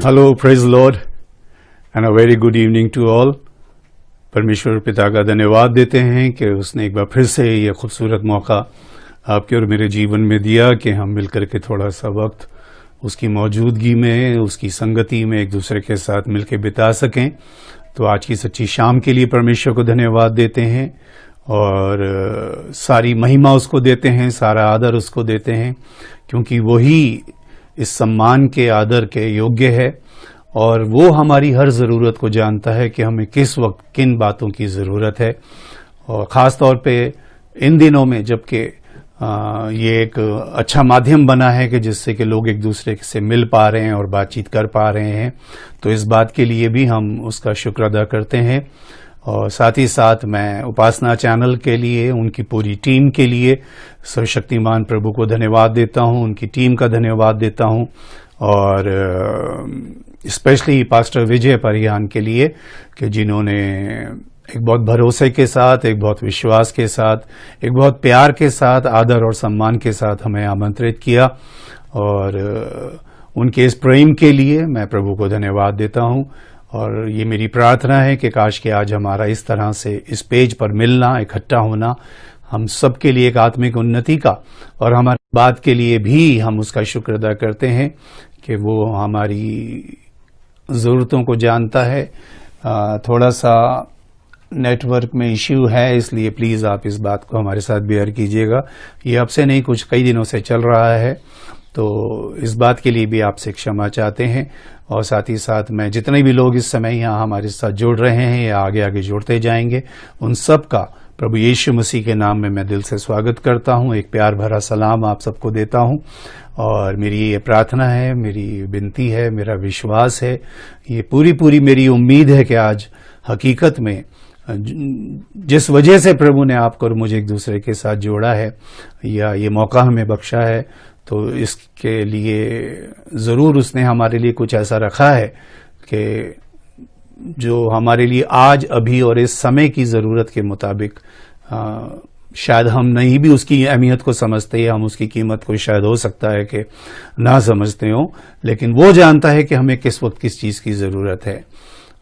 Hello, praise Lord and a very good evening to all. परमेश्वर पिता का धन्यवाद देते हैं कि उसने एक बार फिर से ये खूबसूरत मौका आपके और मेरे जीवन में दिया कि हम मिलकर के थोड़ा सा वक्त उसकी मौजूदगी में, उसकी संगति में एक दूसरे के साथ मिलकर बिता सकें। तो आज की सच्ची शाम के लिए परमेश्वर को धन्यवाद देते हैं और सारी महिमा उसको देते हैं, सारा आदर उसको देते हैं, क्योंकि वही इस सम्मान के आदर के योग्य है और वो हमारी हर ज़रूरत को जानता है कि हमें किस वक्त किन बातों की ज़रूरत है। और ख़ास तौर पे इन दिनों में जबकि ये एक अच्छा माध्यम बना है कि जिससे कि लोग एक दूसरे से मिल पा रहे हैं और बातचीत कर पा रहे हैं, तो इस बात के लिए भी हम उसका शुक्र अदा करते हैं। और साथ ही साथ मैं उपासना चैनल के लिए, उनकी पूरी टीम के लिए सर्वशक्तिमान प्रभु को धन्यवाद देता हूं, उनकी टीम का धन्यवाद देता हूं और स्पेशली पास्टर विजय परिहान के लिए कि जिन्होंने एक बहुत भरोसे के साथ, एक बहुत विश्वास के साथ, एक बहुत प्यार के साथ, आदर और सम्मान के साथ हमें आमंत्रित किया और उनके इस प्रेम के लिए मैं प्रभु को धन्यवाद देता हूं। और ये मेरी प्रार्थना है कि काश कि आज हमारा इस तरह से इस पेज पर मिलना, इकट्ठा होना हम सब के लिए एक आत्मिक उन्नति का और हमारी बात के लिए भी हम उसका शुक्र अदा करते हैं कि वो हमारी ज़रूरतों को जानता है। थोड़ा सा नेटवर्क में इश्यू है, इसलिए प्लीज़ आप इस बात को हमारे साथ बेयर कीजिएगा। ये अब से नहीं, कुछ कई दिनों से चल रहा है, तो इस बात के लिए भी आपसे क्षमा चाहते हैं। और साथ ही साथ मैं जितने भी लोग इस समय यहाँ हमारे साथ जुड़ रहे हैं या आगे आगे जुड़ते जाएंगे, उन सब का प्रभु यीशु मसीह के नाम में मैं दिल से स्वागत करता हूँ। एक प्यार भरा सलाम आप सबको देता हूँ और मेरी ये प्रार्थना है, मेरी विनती है, मेरा विश्वास है, ये पूरी मेरी उम्मीद है कि आज हकीकत में जिस वजह से प्रभु ने आपको और मुझे एक दूसरे के साथ जोड़ा है या ये मौका हमें बख्शा है, तो इसके लिए ज़रूर उसने हमारे लिए कुछ ऐसा रखा है कि जो हमारे लिए आज, अभी और इस समय की ज़रूरत के मुताबिक शायद हम नहीं भी उसकी अहमियत को समझते हैं, हम उसकी कीमत को शायद हो सकता है कि ना समझते हो, लेकिन वो जानता है कि हमें किस वक्त किस चीज़ की ज़रूरत है।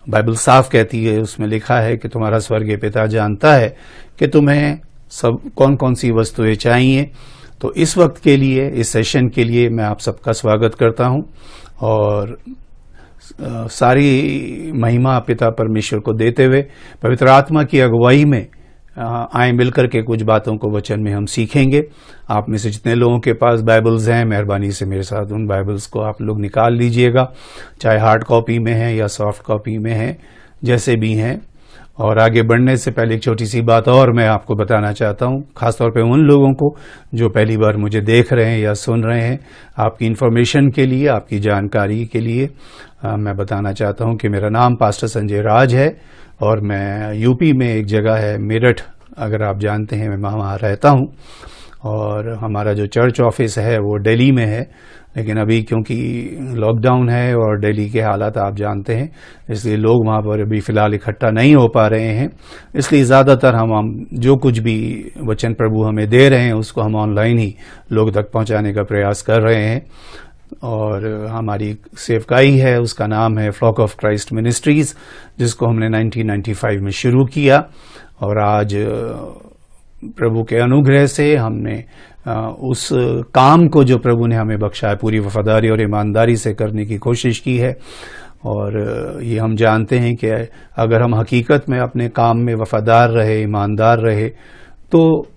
बाइबल साफ कहती है, उसमें लिखा है कि तुम्हारा स्वर्गीय पिता जानता है कि तुम्हें सब कौन कौन सी वस्तुएं चाहिए। तो इस वक्त के लिए, इस सेशन के लिए मैं आप सबका स्वागत करता हूं और सारी महिमा पिता परमेश्वर को देते हुए पवित्र आत्मा की अगुवाई में आए मिलकर के कुछ बातों को वचन में हम सीखेंगे। आप में से जितने लोगों के पास बाइबल्स हैं, मेहरबानी से मेरे साथ उन बाइबल्स को आप लोग निकाल लीजिएगा, चाहे हार्ड कॉपी में है या सॉफ्ट कॉपी में है, जैसे भी हैं। और आगे बढ़ने से पहले एक छोटी सी बात और मैं आपको बताना चाहता हूँ, खासतौर पे उन लोगों को जो पहली बार मुझे देख रहे हैं या सुन रहे हैं। आपकी इन्फॉर्मेशन के लिए, आपकी जानकारी के लिए मैं बताना चाहता हूँ कि मेरा नाम पास्टर संजय राज है और मैं यूपी में एक जगह है मेरठ, अगर आप जानते हैं, मैं वहाँ रहता हूँ। और हमारा जो चर्च ऑफिस है वो दिल्ली में है, लेकिन अभी क्योंकि लॉकडाउन है और दिल्ली के हालात आप जानते हैं, इसलिए लोग वहाँ पर अभी फ़िलहाल इकट्ठा नहीं हो पा रहे हैं। इसलिए ज़्यादातर हम जो कुछ भी वचन प्रभु हमें दे रहे हैं उसको हम ऑनलाइन ही लोग तक पहुँचाने का प्रयास कर रहे हैं। और हमारी सेवकाई है, उसका नाम है फ्लॉक ऑफ क्राइस्ट मिनिस्ट्रीज़, जिसको हमने 1995 में शुरू किया और आज प्रभु के अनुग्रह से हमने उस काम को जो प्रभु ने हमें बख्शा है पूरी वफादारी और ईमानदारी से करने की कोशिश की है। और ये हम जानते हैं कि अगर हम हकीकत में अपने काम में वफादार रहे, ईमानदार रहे, तो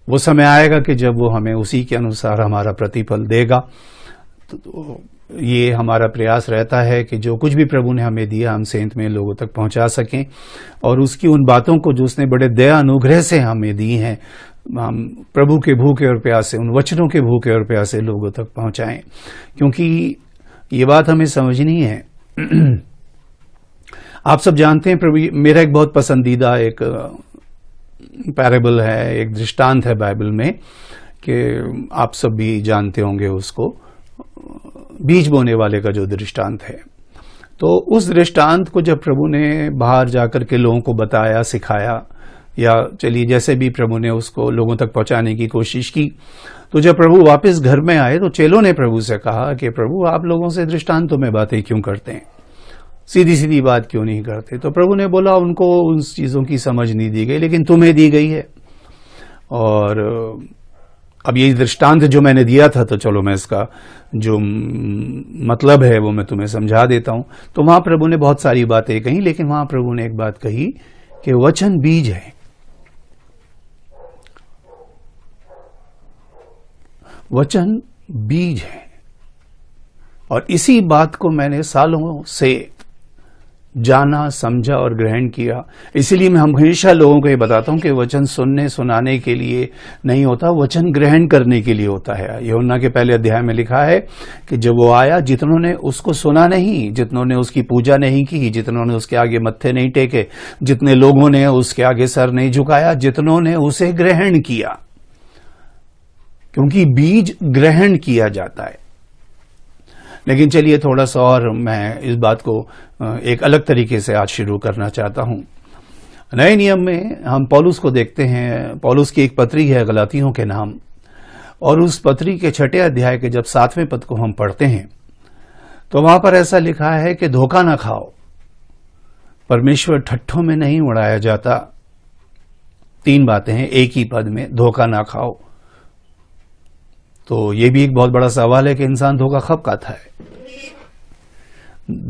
वो समय आएगा कि जब वो हमें उसी के अनुसार हमारा प्रतिफल देगा। तो ये हमारा प्रयास रहता है कि जो कुछ भी प्रभु ने हमें दिया हम सेंत में लोगों तक पहुंचा सकें और उसकी उन बातों को जो उसने बड़े दया अनुग्रह से हमें दी हैं, हम प्रभु के भूखे और प्यासे, उन वचनों के भूखे और प्यासे लोगों तक पहुंचाएं। क्योंकि ये बात हमें समझनी है। आप सब जानते हैं, प्रभु मेरा एक बहुत पसंदीदा एक पैराबल है, एक दृष्टांत है बाइबल में, कि आप सब भी जानते होंगे उसको, बीज बोने वाले का जो दृष्टांत है। तो उस दृष्टांत को जब प्रभु ने बाहर जाकर के लोगों को बताया, सिखाया, या चलिए जैसे भी प्रभु ने उसको लोगों तक पहुंचाने की कोशिश की। तो जब प्रभु वापस घर में आए तो चेलों ने प्रभु से कहा कि प्रभु आप लोगों से दृष्टांतों में बातें क्यों करते हैं, सीधी सीधी बात क्यों नहीं करते। तो प्रभु ने बोला उनको उन चीज़ों की समझ नहीं दी गई, लेकिन तुम्हें दी गई है। और अब ये दृष्टांत जो मैंने दिया था, तो चलो मैं इसका जो मतलब है वो मैं तुम्हें समझा देता हूं। तो वहां प्रभु ने बहुत सारी बातें कही, लेकिन वहां प्रभु ने एक बात कही कि वचन बीज है। वचन बीज है। और इसी बात को मैंने सालों से जाना, समझा और ग्रहण किया। इसीलिए मैं हमेशा लोगों को ये बताता हूं कि वचन सुनने सुनाने के लिए नहीं होता, वचन ग्रहण करने के लिए होता है। यूहन्ना के पहले अध्याय में लिखा है कि जब वो आया, जितनों ने उसको सुना नहीं, जितनों ने उसकी पूजा नहीं की, जितनों ने उसके आगे मत्थे नहीं टेके, जितने लोगों ने उसके आगे सर नहीं झुकाया, जितनों ने उसे ग्रहण किया, क्योंकि बीज ग्रहण किया जाता है। लेकिन चलिए थोड़ा सा और मैं इस बात को एक अलग तरीके से आज शुरू करना चाहता हूं। नए नियम में हम पौलुस को देखते हैं। पौलुस की एक पत्री है गलातियों के नाम, और उस पत्री के 6 अध्याय के जब 7वें पद को हम पढ़ते हैं तो वहां पर ऐसा लिखा है कि धोखा ना खाओ, परमेश्वर ठट्ठों में नहीं उड़ाया जाता। 3 बातें हैं एक ही पद में, धोखा ना खाओ। तो ये भी एक बहुत बड़ा सवाल है कि इंसान धोखा कब खाता है।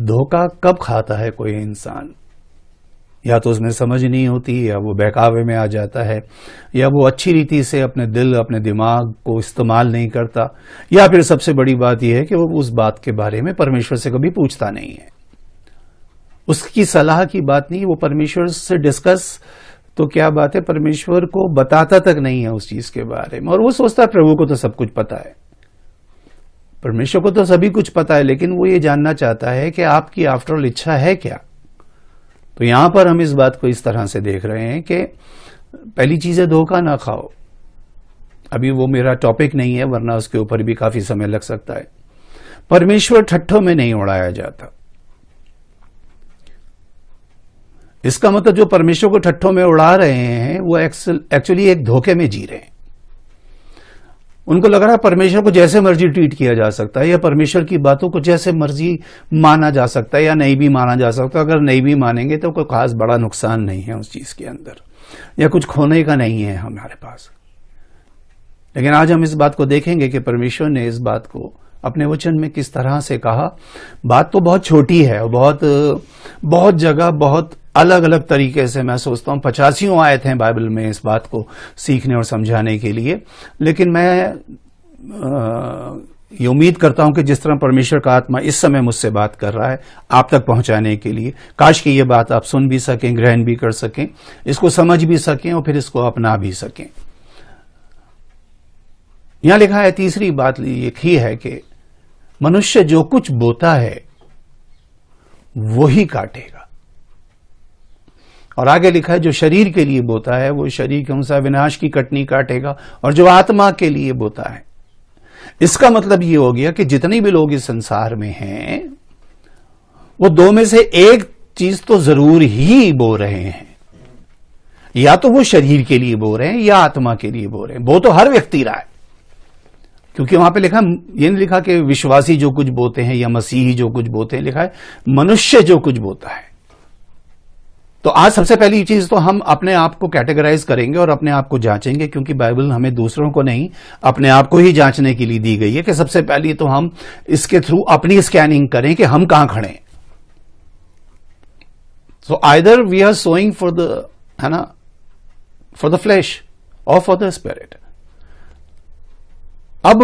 धोखा कब खाता है कोई इंसान? या तो उसमें समझ नहीं होती, या वो बहकावे में आ जाता है, या वो अच्छी रीति से अपने दिल अपने दिमाग को इस्तेमाल नहीं करता, या फिर सबसे बड़ी बात यह है कि वो उस बात के बारे में परमेश्वर से कभी पूछता नहीं है। उसकी सलाह की बात नहीं, वो परमेश्वर से डिस्कस तो क्या बात है, परमेश्वर को बताता तक नहीं है उस चीज के बारे में। और वो सोचता है प्रभु को तो सब कुछ पता है, परमेश्वर को तो सभी कुछ पता है, लेकिन वो ये जानना चाहता है कि आपकी आफ्टरऑल इच्छा है क्या। तो यहां पर हम इस बात को इस तरह से देख रहे हैं कि पहली चीज है धोखा ना खाओ। अभी वो मेरा टॉपिक नहीं है, वरना उसके ऊपर भी काफी समय लग सकता है। परमेश्वर ठट्ठों में नहीं उड़ाया जाता। इसका मतलब जो परमेश्वर को ठट्ठों में उड़ा रहे हैं वो एक्चुअली एक धोखे में जी रहे हैं। उनको लग रहा है परमेश्वर को जैसे मर्जी ट्रीट किया जा सकता है, या परमेश्वर की बातों को जैसे मर्जी माना जा सकता है, या नहीं भी माना जा सकता। अगर नहीं भी मानेंगे तो कोई खास बड़ा नुकसान नहीं है उस चीज के अंदर, या कुछ खोने का नहीं है हमारे पास। लेकिन आज हम इस बात को देखेंगे कि परमेश्वर ने इस बात को अपने वचन में किस तरह से कहा। बात तो बहुत छोटी है, और बहुत जगह बहुत अलग अलग तरीके से, मैं सोचता हूं 85 आयत हैं बाइबल में इस बात को सीखने और समझाने के लिए। लेकिन मैं ये उम्मीद करता हूं कि जिस तरह परमेश्वर का आत्मा इस समय मुझसे बात कर रहा है आप तक पहुंचाने के लिए, काश कि ये बात आप सुन भी सकें, ग्रहण भी कर सकें, इसको समझ भी सकें और फिर इसको अपना भी सकें। यहां लिखा है, तीसरी बात लिखी है कि मनुष्य जो कुछ बोता है वो ही काटेगा। और आगे लिखा है, जो शरीर के लिए बोता है वो शरीर के अनुसार विनाश की कटनी काटेगा, और जो आत्मा के लिए बोता है। इसका मतलब ये हो गया कि जितने भी लोग इस संसार में हैं वो 2 में से एक चीज तो जरूर ही बो रहे हैं। या तो वो शरीर के लिए बो रहे हैं या आत्मा के लिए बो रहे हैं। बो तो हर व्यक्ति रहा है, क्योंकि वहां पे लिखा, ये नहीं लिखा कि विश्वासी जो कुछ बोते हैं या मसीही जो कुछ बोते हैं, लिखा है मनुष्य जो कुछ बोता है। तो आज सबसे पहली चीज तो हम अपने आप को कैटेगराइज करेंगे और अपने आप को जांचेंगे, क्योंकि बाइबल हमें दूसरों को नहीं अपने आप को ही जांचने के लिए दी गई है कि सबसे पहली तो हम इसके थ्रू अपनी स्कैनिंग करें कि हम कहां खड़े हैं। So either we are sowing for the, है ना, फॉर द फ्लैश और फॉर द स्पिरिट। अब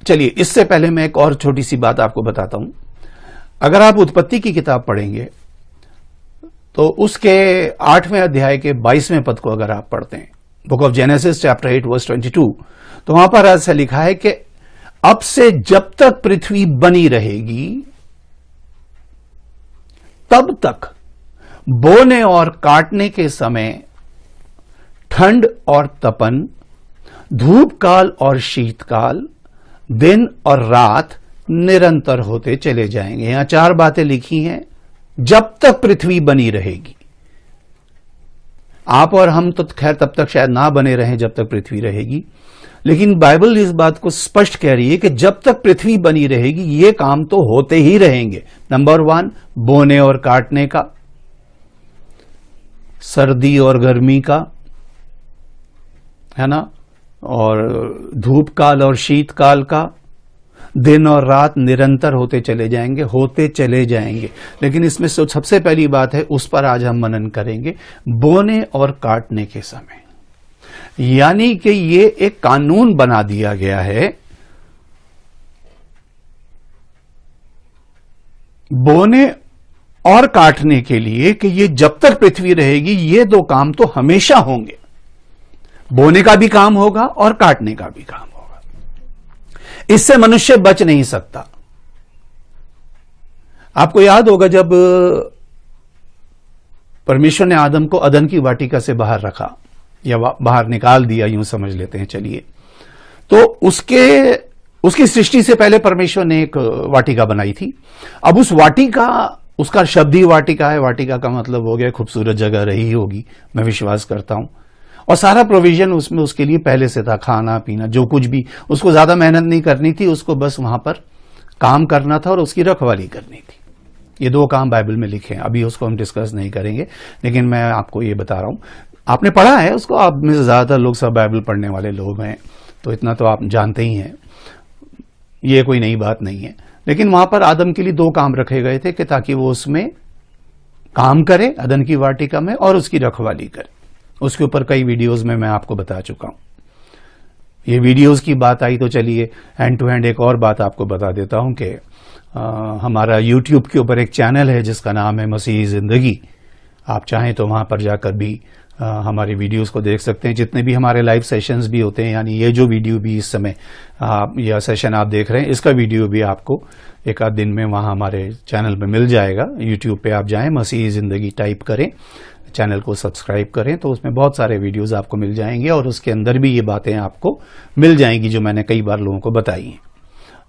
चलिए, इससे पहले मैं एक और छोटी सी बात आपको बताता हूं। अगर आप उत्पत्ति की किताब पढ़ेंगे तो उसके 8वें अध्याय के 22वें पद को अगर आप पढ़ते हैं, book of Genesis chapter 8 verse 22, तो वहां पर ऐसा लिखा है कि अब से जब तक पृथ्वी बनी रहेगी तब तक बोने और काटने के समय ठंड और तपन, धूप काल और शीतकाल, दिन और रात निरंतर होते चले जाएंगे। यहां 4 बातें लिखी हैं, जब तक पृथ्वी बनी रहेगी। आप और हम तो खैर तब तक शायद ना बने रहें जब तक पृथ्वी रहेगी, लेकिन बाइबल इस बात को स्पष्ट कह रही है कि जब तक पृथ्वी बनी रहेगी ये काम तो होते ही रहेंगे। नंबर 1, बोने और काटने का, सर्दी और गर्मी का, है ना, और धूप काल और शीतकाल का, दिन और रात निरंतर होते चले जाएंगे। लेकिन इसमें सबसे पहली बात है, उस पर आज हम मनन करेंगे, बोने और काटने के समय। यानी कि ये एक कानून बना दिया गया है, बोने और काटने के लिए, कि ये जब तक पृथ्वी रहेगी ये 2 काम तो हमेशा होंगे। बोने का भी काम होगा और काटने का भी काम होगा। इससे मनुष्य बच नहीं सकता। आपको याद होगा जब परमेश्वर ने आदम को अदन की वाटिका से बाहर रखा, या बाहर निकाल दिया, यूं समझ लेते हैं चलिए, तो उसकी सृष्टि से पहले परमेश्वर ने एक वाटिका बनाई थी। अब उस वाटिका, उसका शब्द ही वाटिका है, वाटिका का मतलब हो गया खूबसूरत जगह रही होगी, मैं विश्वास करता हूं, और सारा प्रोविजन उसमें उसके लिए पहले से था, खाना पीना जो कुछ भी, उसको ज्यादा मेहनत नहीं करनी थी, उसको बस वहां पर काम करना था और उसकी रखवाली करनी थी। ये 2 काम बाइबल में लिखे हैं, अभी उसको हम डिस्कस नहीं करेंगे, लेकिन मैं आपको ये बता रहा हूं, आपने पढ़ा है उसको, आप में से ज्यादातर लोग सब बाइबल पढ़ने वाले लोग हैं, तो इतना तो आप जानते ही हैं, ये कोई नई बात नहीं है। लेकिन वहां पर आदम के लिए 2 काम रखे गए थे कि ताकि वो उसमें काम करे, अदन की वाटिका में, और उसकी रखवाली करे। उसके ऊपर कई वीडियोस में मैं आपको बता चुका हूं। ये वीडियोस की बात आई तो चलिए हैंड टू हैंड एक और बात आपको बता देता हूं कि हमारा यूट्यूब के ऊपर एक चैनल है जिसका नाम है मसीही जिंदगी। आप चाहें तो वहां पर जाकर भी हमारे वीडियोस को देख सकते हैं। जितने भी हमारे लाइव सेशंस भी होते हैं, यानी ये जो वीडियो भी इस समय यह सेशन आप देख रहे हैं, इसका वीडियो भी आपको एक आध दिन में वहां हमारे चैनल पे मिल जाएगा। यूट्यूब पे आप जाएं, मसीही जिंदगी टाइप करें, चैनल को सब्सक्राइब करें, तो उसमें बहुत सारे वीडियोस आपको मिल जाएंगे और उसके अंदर भी ये बातें आपको मिल जाएंगी जो मैंने कई बार लोगों को बताई हैं।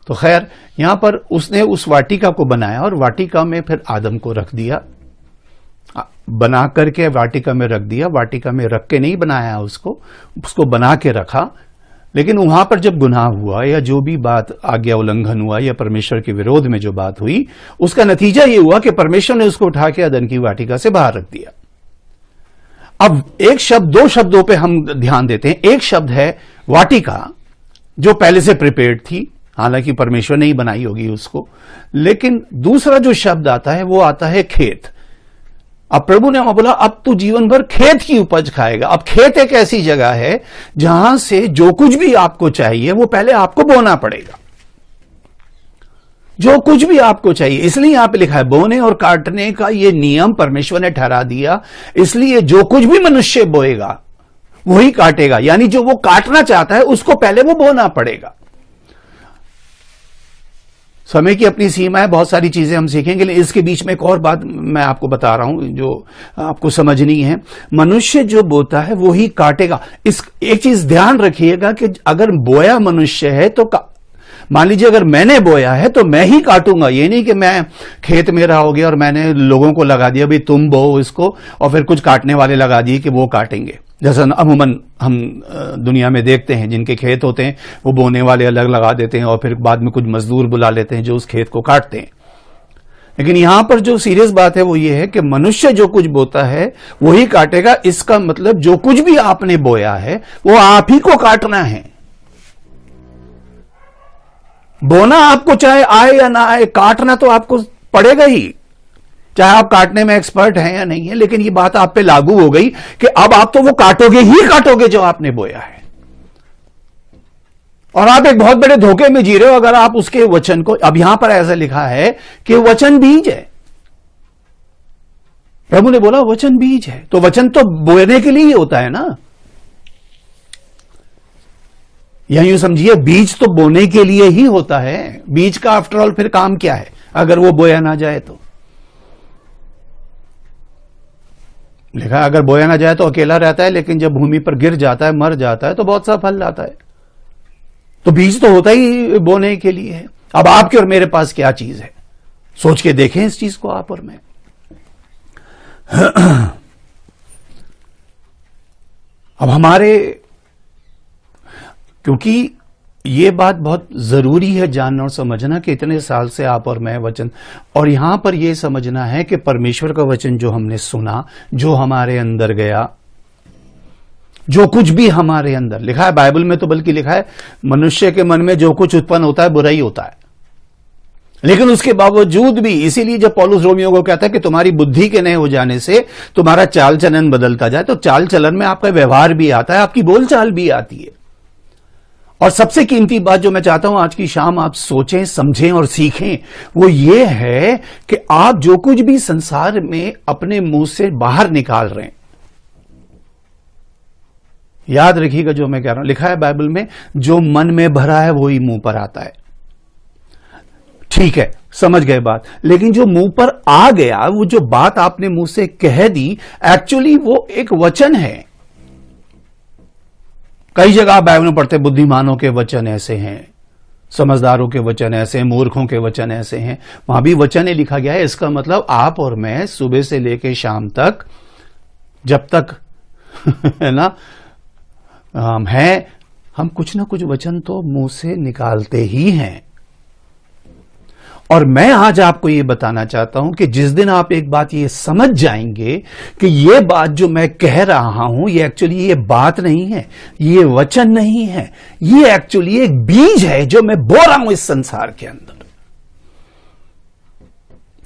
तो खैर, यहां पर उसने उस वाटिका को बनाया और वाटिका में फिर आदम को रख दिया, बना करके वाटिका में रख दिया। वाटिका में रख के नहीं बनाया उसको बना के रखा। लेकिन वहां पर जब गुनाह हुआ या जो भी बात आज्ञा उल्लंघन हुआ या परमेश्वर के विरोध में जो बात हुई, उसका नतीजा ये हुआ कि परमेश्वर ने उसको उठा के अदन की वाटिका से बाहर रख दिया। अब एक शब्द, 2 शब्दों पे हम ध्यान देते हैं। एक शब्द है वाटिका, जो पहले से प्रिपेयर्ड थी, हालांकि परमेश्वर ने ही बनाई होगी उसको। लेकिन दूसरा जो शब्द आता है वो आता है खेत। अब प्रभु ने बोला अब तू जीवन भर खेत की उपज खाएगा। अब खेत एक ऐसी जगह है जहां से जो कुछ भी आपको चाहिए वो पहले आपको बोना पड़ेगा, जो कुछ भी आपको चाहिए। इसलिए यहां पे लिखा है बोने और काटने का ये नियम परमेश्वर ने ठहरा दिया। इसलिए जो कुछ भी मनुष्य बोएगा वही काटेगा, यानी जो वो काटना चाहता है उसको पहले वो बोना पड़ेगा। समय की अपनी सीमा है, बहुत सारी चीजें हम सीखेंगे, लेकिन इसके बीच में एक और बात मैं आपको बता रहा हूं जो आपको समझनी है। मनुष्य जो बोता है वो ही काटेगा। एक चीज ध्यान रखिएगा कि अगर बोया मनुष्य है तो मान लीजिए अगर मैंने बोया है तो मैं ही काटूंगा। ये नहीं कि मैं खेत मेरा हो गया और मैंने लोगों को लगा दिया भाई तुम बो इसको, और फिर कुछ काटने वाले लगा दिए कि वो काटेंगे। जैसा अमूमन हम दुनिया में देखते हैं, जिनके खेत होते हैं वो बोने वाले अलग लगा देते हैं और फिर बाद में कुछ मजदूर बुला लेते हैं जो उस खेत को काटते हैं। लेकिन यहां पर जो सीरियस बात है वो ये है कि मनुष्य जो कुछ बोता है वही काटेगा। इसका मतलब जो कुछ भी आपने बोया है वो आप ही को काटना है। बोना आपको चाहे आए या ना आए, काटना तो आपको पड़ेगा ही, चाहे आप काटने में एक्सपर्ट हैं या नहीं है। लेकिन ये बात आप पे लागू हो गई कि अब आप तो वो काटोगे ही काटोगे जो आपने बोया है। और आप एक बहुत बड़े धोखे में जी रहे हो अगर आप उसके वचन को, अब यहां पर ऐसा लिखा है कि वचन बीज है। प्रभु ने बोला वचन बीज है, तो वचन तो बोने के लिए ही होता है ना। या यूं समझिए बीज तो बोने के लिए ही होता है। बीज का आफ्टरऑल फिर काम क्या है अगर वो बोया ना जाए तो? लिखा अगर बोया ना जाए तो अकेला रहता है, लेकिन जब भूमि पर गिर जाता है, मर जाता है, तो बहुत सा फल लाता है। तो बीज तो होता ही बोने के लिए है। अब आपके और मेरे पास क्या चीज है, सोच के देखें इस चीज को आप और मैं। अब हमारे, क्योंकि ये बात बहुत जरूरी है जानना और समझना कि इतने साल से आप और मैं वचन, और यहां पर यह समझना है कि परमेश्वर का वचन जो हमने सुना, जो हमारे अंदर गया, जो कुछ भी हमारे अंदर लिखा है बाइबल में, तो बल्कि लिखा है मनुष्य के मन में जो कुछ उत्पन्न होता है बुरा ही होता है, लेकिन उसके बावजूद भी, इसीलिए जब पौलुस रोमियो को कहता है कि तुम्हारी बुद्धि के नए हो जाने से तुम्हारा चाल चलन बदलता जाए, तो चाल चलन में आपका व्यवहार भी आता है, आपकी बोलचाल भी आती है। और सबसे कीमती बात जो मैं चाहता हूं आज की शाम आप सोचें, समझें और सीखें, वो ये है कि आप जो कुछ भी संसार में अपने मुंह से बाहर निकाल रहे हैं, याद रखिएगा जो मैं कह रहा हूं, लिखा है बाइबल में, जो मन में भरा है वही मुंह पर आता है। ठीक है, समझ गए बात, लेकिन जो मुंह पर आ गया, वो जो बात आपने मुंह से कह दी, एक्चुअली वो एक वचन है। कई जगह आप बाइबल में पढ़ते, बुद्धिमानों के वचन ऐसे हैं, समझदारों के वचन ऐसे हैं, मूर्खों के वचन ऐसे हैं, वहां भी वचन ही लिखा गया है। इसका मतलब आप और मैं सुबह से लेकर शाम तक, जब तक है ना हम कुछ ना कुछ वचन तो मुंह से निकालते ही हैं। और मैं आज आपको यह बताना चाहता हूं कि जिस दिन आप एक बात ये समझ जाएंगे कि ये बात जो मैं कह रहा हूं, ये एक्चुअली ये बात नहीं है, ये वचन नहीं है, ये एक्चुअली एक बीज है जो मैं बो रहा हूं इस संसार के अंदर।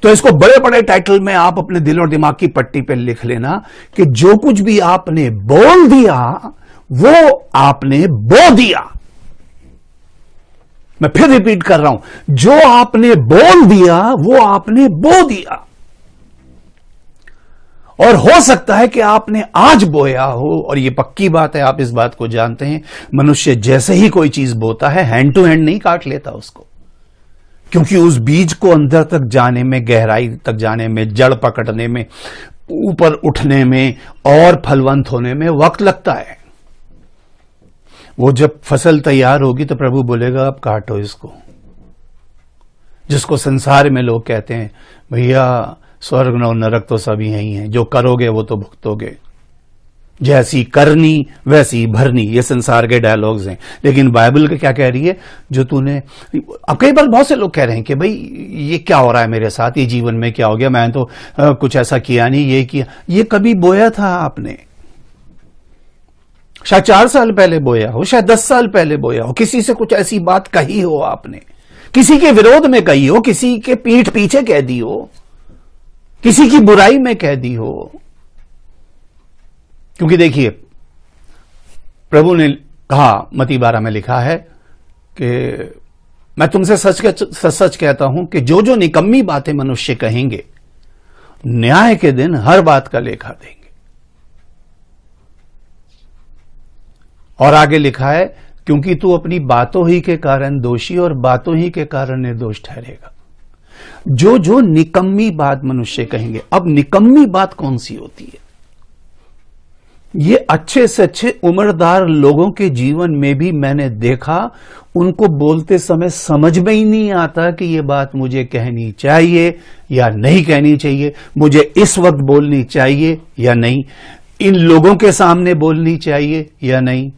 तो इसको बड़े बड़े टाइटल में आप अपने दिल और दिमाग की पट्टी पर लिख लेना कि जो कुछ भी आपने बोल दिया वो आपने बो दिया। मैं फिर रिपीट कर रहा हूं, जो आपने बोल दिया वो आपने बो दिया। और हो सकता है कि आपने आज बोया हो, और ये पक्की बात है, आप इस बात को जानते हैं, मनुष्य जैसे ही कोई चीज बोता है हैंड टू हैंड नहीं काट लेता उसको, क्योंकि उस बीज को अंदर तक जाने में, गहराई तक जाने में, जड़ पकड़ने में, ऊपर उठने में और फलवंत होने में वक्त लगता है। वो जब फसल तैयार होगी तो प्रभु बोलेगा अब काटो इसको। जिसको संसार में लोग कहते हैं भैया स्वर्ग और नरक तो सभी यही हैं, जो करोगे वो तो भुगतोगे, जैसी करनी वैसी भरनी, ये संसार के डायलॉग्स हैं। लेकिन बाइबल का क्या कह रही है, जो तूने, अब कई बार बहुत से लोग कह रहे हैं कि भाई ये क्या हो रहा है मेरे साथ, ये जीवन में क्या हो गया, मैंने तो कुछ ऐसा किया नहीं, ये किया। ये कभी बोया था आपने, शायद 4 साल पहले बोया हो, शायद 10 साल पहले बोया हो, किसी से कुछ ऐसी बात कही हो आपने, किसी के विरोध में कही हो, किसी के पीठ पीछे कह दी हो, किसी की बुराई में कह दी हो। क्योंकि देखिए प्रभु ने कहा, मत्ती 12 में लिखा है कि मैं तुमसे सच कहता हूं कि जो जो निकम्मी बातें मनुष्य कहेंगे, न्याय के दिन हर बात का लेखा देंगे। और आगे लिखा है, क्योंकि तू अपनी बातों ही के कारण दोषी और बातों ही के कारण निर्दोष ठहरेगा। जो जो निकम्मी बात मनुष्य कहेंगे। अब निकम्मी बात कौन सी होती है? ये अच्छे से अच्छे उम्रदार लोगों के जीवन में भी मैंने देखा, उनको बोलते समय समझ में ही नहीं आता कि ये बात मुझे कहनी चाहिए या नहीं कहनी चाहिए, मुझे इस वक्त बोलनी चाहिए या नहीं, इन लोगों के सामने बोलनी चाहिए या नहीं।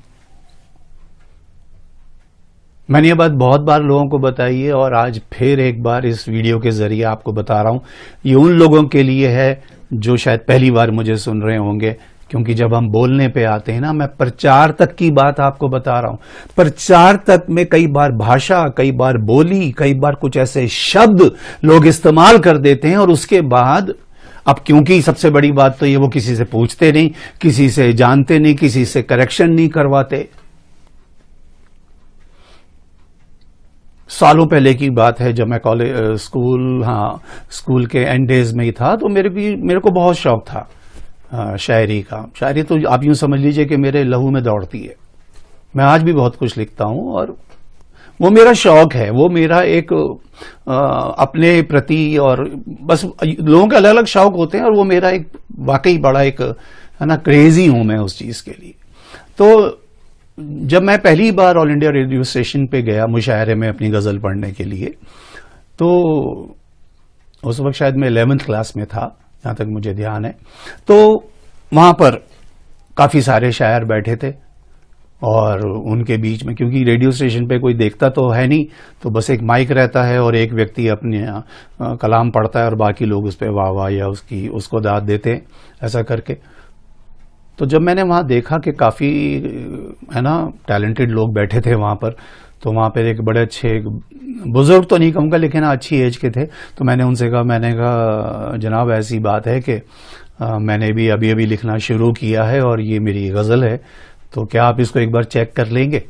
मैंने ये बात बहुत बार लोगों को बताई है और आज फिर एक बार इस वीडियो के जरिए आपको बता रहा हूं। ये उन लोगों के लिए है जो शायद पहली बार मुझे सुन रहे होंगे, क्योंकि जब हम बोलने पे आते हैं ना, मैं प्रचार तक की बात आपको बता रहा हूं। प्रचार तक में कई बार भाषा, कई बार बोली, कई बार कुछ ऐसे शब्द लोग इस्तेमाल कर देते हैं और उसके बाद, अब क्योंकि सबसे बड़ी बात तो ये, वो किसी से पूछते नहीं, किसी से जानते नहीं, किसी से करेक्शन नहीं करवाते। सालों पहले की बात है, जब मैं कॉलेज स्कूल के एंड डेज में ही था, तो मेरे को बहुत शौक था शायरी का। शायरी तो आप यूं समझ लीजिए कि मेरे लहू में दौड़ती है। मैं आज भी बहुत कुछ लिखता हूं और वो मेरा शौक है, वो मेरा एक अपने प्रति, और बस लोगों के अलग अलग शौक होते हैं और वो मेरा एक वाकई बड़ा एक है ना, क्रेजी हूं मैं उस चीज के लिए। तो जब मैं पहली बार ऑल इंडिया रेडियो स्टेशन पे गया मुशायरे में अपनी गजल पढ़ने के लिए, तो उस वक्त शायद मैं 11th क्लास में था, जहां तक मुझे ध्यान है। तो वहां पर काफी सारे शायर बैठे थे और उनके बीच में, क्योंकि रेडियो स्टेशन पे कोई देखता तो है नहीं, तो बस एक माइक रहता है और एक व्यक्ति अपने कलाम पढ़ता है और बाकी लोग उस पर वाह वाह या उसको दाद देते हैं, ऐसा करके। तो जब मैंने वहां देखा कि काफी है ना टैलेंटेड लोग बैठे थे वहां पर, तो वहां पर एक बड़े अच्छे बुजुर्ग तो नहीं कहूंगा लेकिन अच्छी एज के थे, तो मैंने उनसे कहा, मैंने कहा जनाब ऐसी बात है कि मैंने भी अभी अभी लिखना शुरू किया है और ये मेरी गजल है, तो क्या आप इसको एक बार चेक कर लेंगे?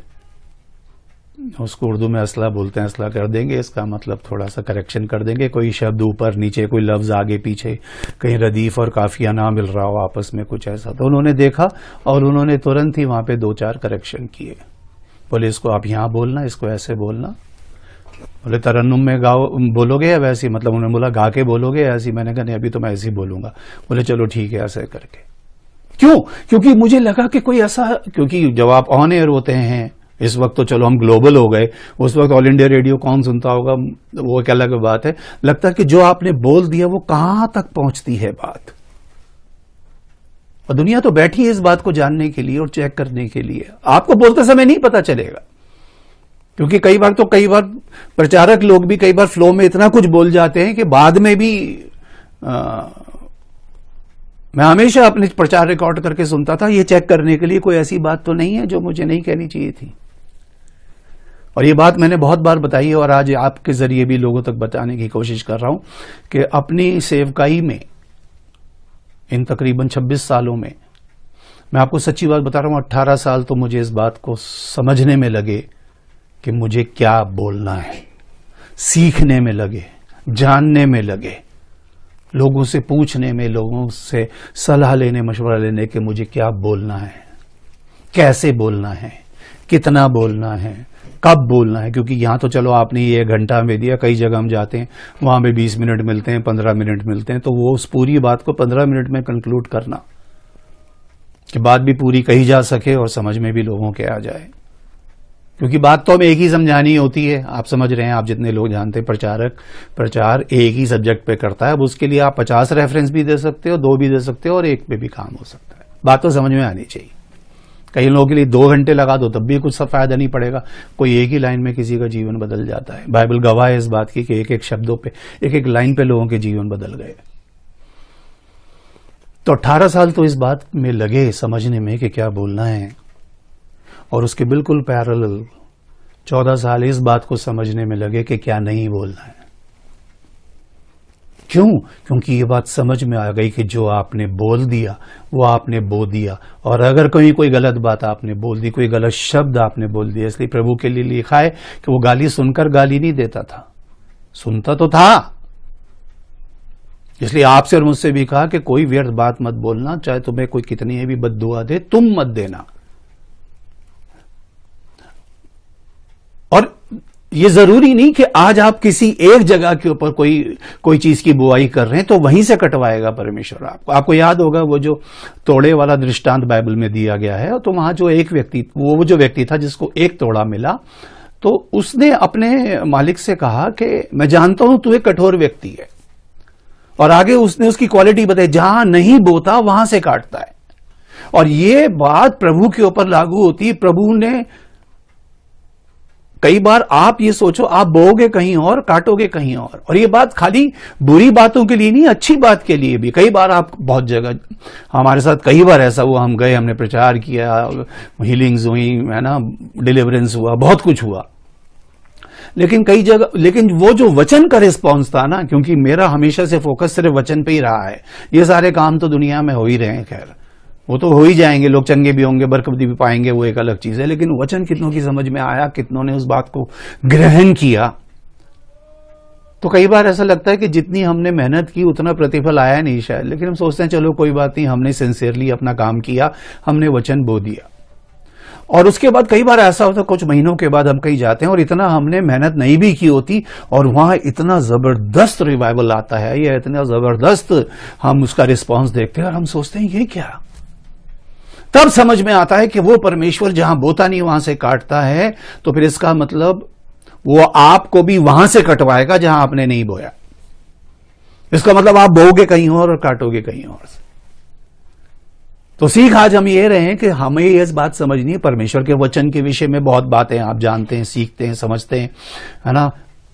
उसको उर्दू में असला बोलते हैं, असला कर देंगे, इसका मतलब थोड़ा सा करेक्शन कर देंगे, कोई शब्द ऊपर नीचे, कोई लफ्ज आगे पीछे, कहीं रदीफ और काफिया ना मिल रहा हो आपस में, कुछ ऐसा। तो उन्होंने देखा और उन्होंने तुरंत ही वहां पे 2-4 करेक्शन किए। बोले इसको आप यहां बोलना, इसको ऐसे बोलना। बोले तरन्नुम में गाओ बोलोगे या वैसे? मतलब उन्होंने बोला गा के बोलोगे या ऐसी? मैंने कहा नहीं, अभी तो मैं ऐसे ही बोलूंगा। बोले चलो ठीक है, ऐसे करके। क्यों? क्योंकि मुझे लगा कि कोई ऐसा, क्योंकि जब आप ऑन एयर होते हैं, इस वक्त तो चलो हम ग्लोबल हो गए, उस वक्त ऑल इंडिया रेडियो कौन सुनता होगा, वो एक अलग बात है। लगता है कि जो आपने बोल दिया वो कहां तक पहुंचती है बात, और दुनिया तो बैठी है इस बात को जानने के लिए और चेक करने के लिए। आपको बोलते समय नहीं पता चलेगा, क्योंकि कई बार प्रचारक लोग भी कई बार फ्लो में इतना कुछ बोल जाते हैं कि बाद में भी मैं हमेशा अपने प्रचार रिकॉर्ड करके सुनता था, ये चेक करने के लिए कोई ऐसी बात तो नहीं है जो मुझे नहीं कहनी चाहिए थी। और ये बात मैंने बहुत बार बताई है और आज आपके जरिए भी लोगों तक बताने की कोशिश कर रहा हूं कि अपनी सेवकाई में इन तकरीबन 26 सालों में, मैं आपको सच्ची बात बता रहा हूं, 18 साल तो मुझे इस बात को समझने में लगे कि मुझे क्या बोलना है, सीखने में लगे, जानने में लगे, लोगों से पूछने में, लोगों से सलाह लेने, मशवरा लेने के मुझे क्या बोलना है, कैसे बोलना है, कितना बोलना है, कब बोलना है। क्योंकि यहां तो चलो आपने ये घंटा में दिया, कई जगह हम जाते हैं वहां पे 20 मिनट मिलते हैं, 15 मिनट मिलते हैं, तो वो उस पूरी बात को 15 मिनट में कंक्लूड करना कि बात भी पूरी कही जा सके और समझ में भी लोगों के आ जाए। क्योंकि बात तो हमें एक ही समझानी होती है, आप समझ रहे हैं, आप जितने लोग जानते हैं, प्रचार एक ही सब्जेक्ट पे करता है। अब उसके लिए आप 50 रेफरेंस भी दे सकते हो, 2 भी दे सकते हो और एक पे भी काम हो सकता है। बात तो समझ में आनी चाहिए। कई लोगों के लिए 2 घंटे लगा दो तब भी कुछ फायदा नहीं पड़ेगा, कोई एक ही लाइन में किसी का जीवन बदल जाता है। बाइबल गवाह है इस बात की कि एक एक शब्दों पे, एक एक लाइन पे लोगों के जीवन बदल गए। तो 18 साल तो इस बात में लगे समझने में कि क्या बोलना है, और उसके बिल्कुल पैरेलल 14 साल इस बात को समझने में लगे कि क्या नहीं बोलना है। क्यों? क्योंकि ये बात समझ में आ गई कि जो आपने बोल दिया वो आपने बो दिया, और अगर कोई गलत बात आपने बोल दी, कोई गलत शब्द आपने बोल दिया, इसलिए प्रभु के लिए लिखा है कि वो गाली सुनकर गाली नहीं देता था, सुनता तो था। इसलिए आपसे और मुझसे भी कहा कि कोई व्यर्थ बात मत बोलना, चाहे तुम्हें कोई कितनी भी बद्दुआ दे, तुम मत देना। और ये जरूरी नहीं कि आज आप किसी एक जगह के ऊपर कोई चीज की बुआई कर रहे हैं तो वहीं से कटवाएगा परमेश्वर आपको याद होगा वो जो तोड़े वाला दृष्टांत बाइबल में दिया गया है, तो वहां जो एक व्यक्ति, वो जो व्यक्ति था जिसको एक तोड़ा मिला, तो उसने अपने मालिक से कहा कि मैं जानता हूं तू एक कठोर व्यक्ति है, और आगे उसने उसकी क्वालिटी बताई, जहां नहीं बोता वहां से काटता है। और ये बात प्रभु के ऊपर लागू होती है। प्रभु ने कई बार, आप ये सोचो, आप बोओगे कहीं और, काटोगे कहीं और ये बात खाली बुरी बातों के लिए नहीं, अच्छी बात के लिए भी। कई बार आप बहुत जगह, हमारे साथ कई बार ऐसा हुआ, हम गए, हमने प्रचार किया, हीलिंग्स हुई, है ना, डिलीवरेंस हुआ, बहुत कुछ हुआ, लेकिन कई जगह, लेकिन वो जो वचन का रिस्पॉन्स था ना, क्योंकि मेरा हमेशा से फोकस सिर्फ वचन पे ही रहा है। ये सारे काम तो दुनिया में हो ही रहे हैं, खैर वो तो हो ही जाएंगे, लोग चंगे भी होंगे, बरकत भी पाएंगे, वो एक अलग चीज है, लेकिन वचन कितनों की समझ में आया, कितनों ने उस बात को ग्रहण किया। तो कई बार ऐसा लगता है कि जितनी हमने मेहनत की उतना प्रतिफल आया नहीं शायद, लेकिन हम सोचते हैं चलो कोई बात नहीं, हमने सिंसियरली अपना काम किया, हमने वचन बो दिया। और उसके बाद कई बार ऐसा होता है, कुछ महीनों के बाद हम कहीं जाते हैं और इतना हमने मेहनत नहीं भी की होती, और वहां इतना जबरदस्त रिवाइवल आता है, या इतना जबरदस्त हम उसका रिस्पॉन्स देखते हैं, और हम सोचते हैं ये क्या। तब समझ में आता है कि वो परमेश्वर जहां बोता नहीं वहां से काटता है, तो फिर इसका मतलब वो आपको भी वहां से कटवाएगा जहां आपने नहीं बोया। इसका मतलब आप बोओगे कहीं और काटोगे कहीं और से। तो सीख आज हम ये रहे हैं कि हमें ये बात समझनी है, परमेश्वर के वचन के विषय में बहुत बातें आप जानते हैं, सीखते हैं, समझते हैं, है ना,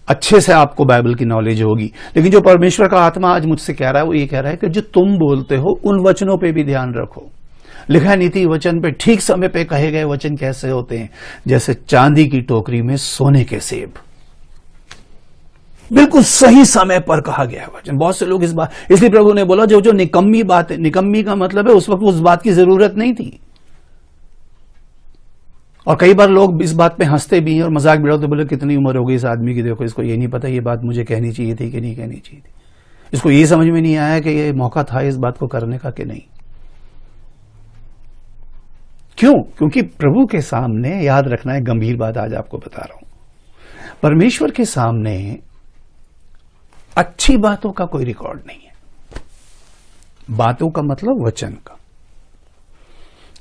अच्छे से आपको बाइबल की नॉलेज होगी। लेकिन जो परमेश्वर का आत्मा आज मुझसे कह रहा है वो ये कह रहा है कि जो तुम बोलते हो उन वचनों पे भी ध्यान रखो। लिखा है नीति वचन पे, ठीक समय पे कहे गए वचन कैसे होते हैं, जैसे चांदी की टोकरी में सोने के सेब, बिल्कुल सही समय पर कहा गया है वचन। बहुत से लोग इस बात, इसलिए प्रभु ने बोला जो निकम्मी बात है, निकम्मी का मतलब है उस वक्त उस बात की जरूरत नहीं थी। और कई बार लोग इस बात पे हंसते भी हैं और मजाक भी उड़ाते, बोले कितनी उम्र हो गई इस आदमी की, देखो इसको ये नहीं पता ये बात मुझे कहनी चाहिए थी कि नहीं कहनी चाहिए थी, इसको ये समझ में नहीं आया कि ये मौका था इस बात को करने का कि नहीं। क्यों? क्योंकि प्रभु के सामने, याद रखना है, गंभीर बात आज आपको बता रहा हूं, परमेश्वर के सामने अच्छी बातों का कोई रिकॉर्ड नहीं है। बातों का मतलब वचन का।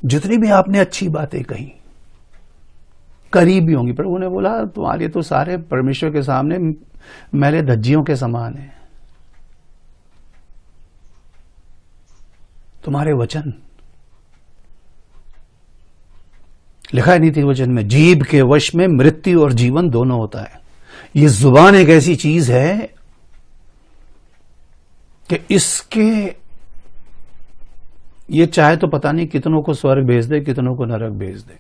जितनी भी आपने अच्छी बातें कही, करी भी होंगी, प्रभु ने बोला तुम्हारे तो सारे परमेश्वर के सामने मैले धज्जियों के समान है, तुम्हारे वचन। लिखा है नीति वचन में, जीभ के वश में मृत्यु और जीवन दोनों होता है। ये जुबान एक ऐसी चीज है कि इसके, ये चाहे तो पता नहीं कितनों को स्वर्ग भेज दे, कितनों को नरक भेज दे।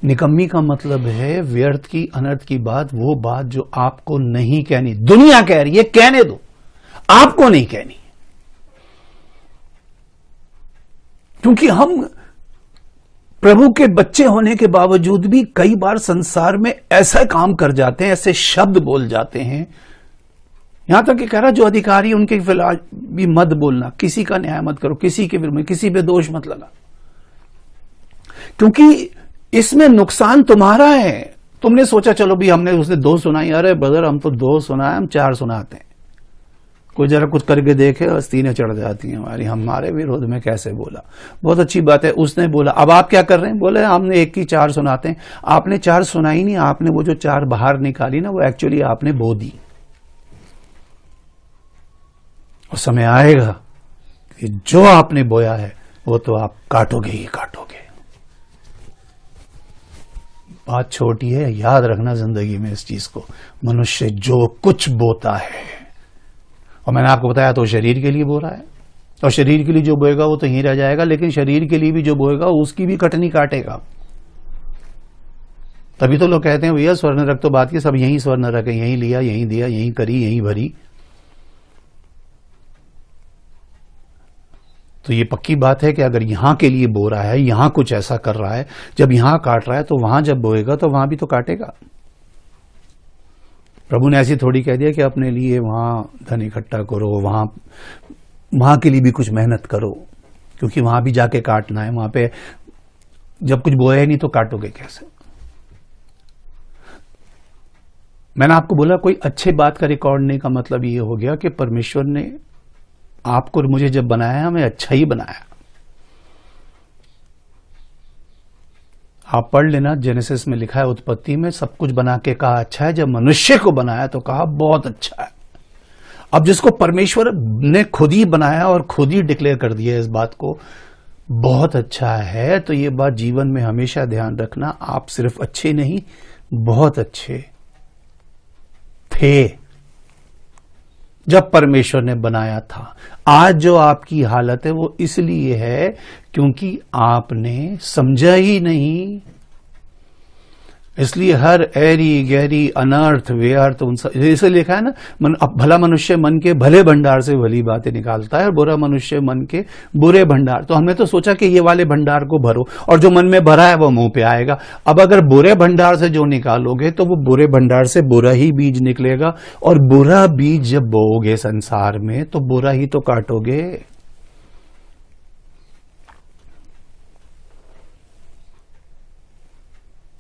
निकम्मी का मतलब है व्यर्थ की, अनर्थ की बात, वो बात जो आपको नहीं कहनी, दुनिया कह रही है कहने दो, आपको नहीं कहनी। क्योंकि हम प्रभु के बच्चे होने के बावजूद भी कई बार संसार में ऐसा काम कर जाते हैं, ऐसे शब्द बोल जाते हैं, यहां तक कि कह रहा जो अधिकारी उनके खिलाफ भी मत बोलना, किसी का न्याय मत करो, किसी के विरुद्ध में किसी पे दोष मत लगा, क्योंकि इसमें नुकसान तुम्हारा है। तुमने सोचा चलो भी हमने उसने 2 सुनाई, अरे ब्रदर हम तो 2 सुनाए, हम 4 सुनाते हैं, कोई जरा कुछ करके देखे और तीनें चढ़ जाती हैं हमारे विरोध में कैसे बोला। बहुत अच्छी बात है, उसने बोला, अब आप क्या कर रहे हैं? बोले हमने एक की 4 सुनाते हैं। आपने 4 सुनाई नहीं, आपने वो जो 4 बाहर निकाली ना, वो एक्चुअली आपने बो दी। और समय आएगा कि जो आपने बोया है वो तो आप काटोगे ही काटोगे। बात छोटी है, याद रखना जिंदगी में इस चीज को, मनुष्य जो कुछ बोता है, और मैंने आपको बताया तो शरीर के लिए बो रहा है, और शरीर के लिए जो बोएगा वो तो यहीं रह जाएगा, लेकिन शरीर के लिए भी जो बोएगा उसकी भी कटनी काटेगा। तभी तो लोग कहते हैं भैया स्वर्ण रख, तो बात की सब यहीं स्वर्ण रखे, यहीं लिया, यहीं दिया, यहीं करी, यहीं भरी। तो ये पक्की बात है कि अगर यहां के लिए बो रहा है, यहां कुछ ऐसा कर रहा है, जब यहां काट रहा है तो वहां जब बोएगा तो वहां भी तो काटेगा। प्रभु ने ऐसी थोड़ी कह दिया कि अपने लिए वहां धन इकट्ठा करो, वहां के लिए भी कुछ मेहनत करो, क्योंकि वहां भी जाके काटना है। वहां पे जब कुछ बोया ही नहीं तो काटोगे कैसे? मैंने आपको बोला कोई अच्छे बात का रिकॉर्ड नहीं का मतलब ये हो गया कि परमेश्वर ने आपको और मुझे जब बनाया, हमें अच्छा ही बनाया। आप पढ़ लेना, जेनेसिस में लिखा है, उत्पत्ति में सब कुछ बना के कहा अच्छा है, जब मनुष्य को बनाया तो कहा बहुत अच्छा है। अब जिसको परमेश्वर ने खुद ही बनाया और खुद ही डिक्लेयर कर दिया इस बात को बहुत अच्छा है, तो ये बात जीवन में हमेशा ध्यान रखना, आप सिर्फ अच्छे नहीं, बहुत अच्छे थे जब परमेश्वर ने बनाया था। आज जो आपकी हालत है वो इसलिए है क्योंकि आपने समझा ही नहीं। इसलिए हर ऐरी गहरी अनर्थ व्यर्थ इसे लिखा है ना, भला मनुष्य मन के भले भंडार से भली बातें निकालता है और बुरा मनुष्य मन के बुरे भंडार। तो हमने तो सोचा कि ये वाले भंडार को भरो, और जो मन में भरा है वो मुंह पे आएगा। अब अगर बुरे भंडार से जो निकालोगे तो वो बुरे भंडार से बुरा ही बीज निकलेगा, और बुरा बीज जब बोओगे संसार में तो बुरा ही तो काटोगे।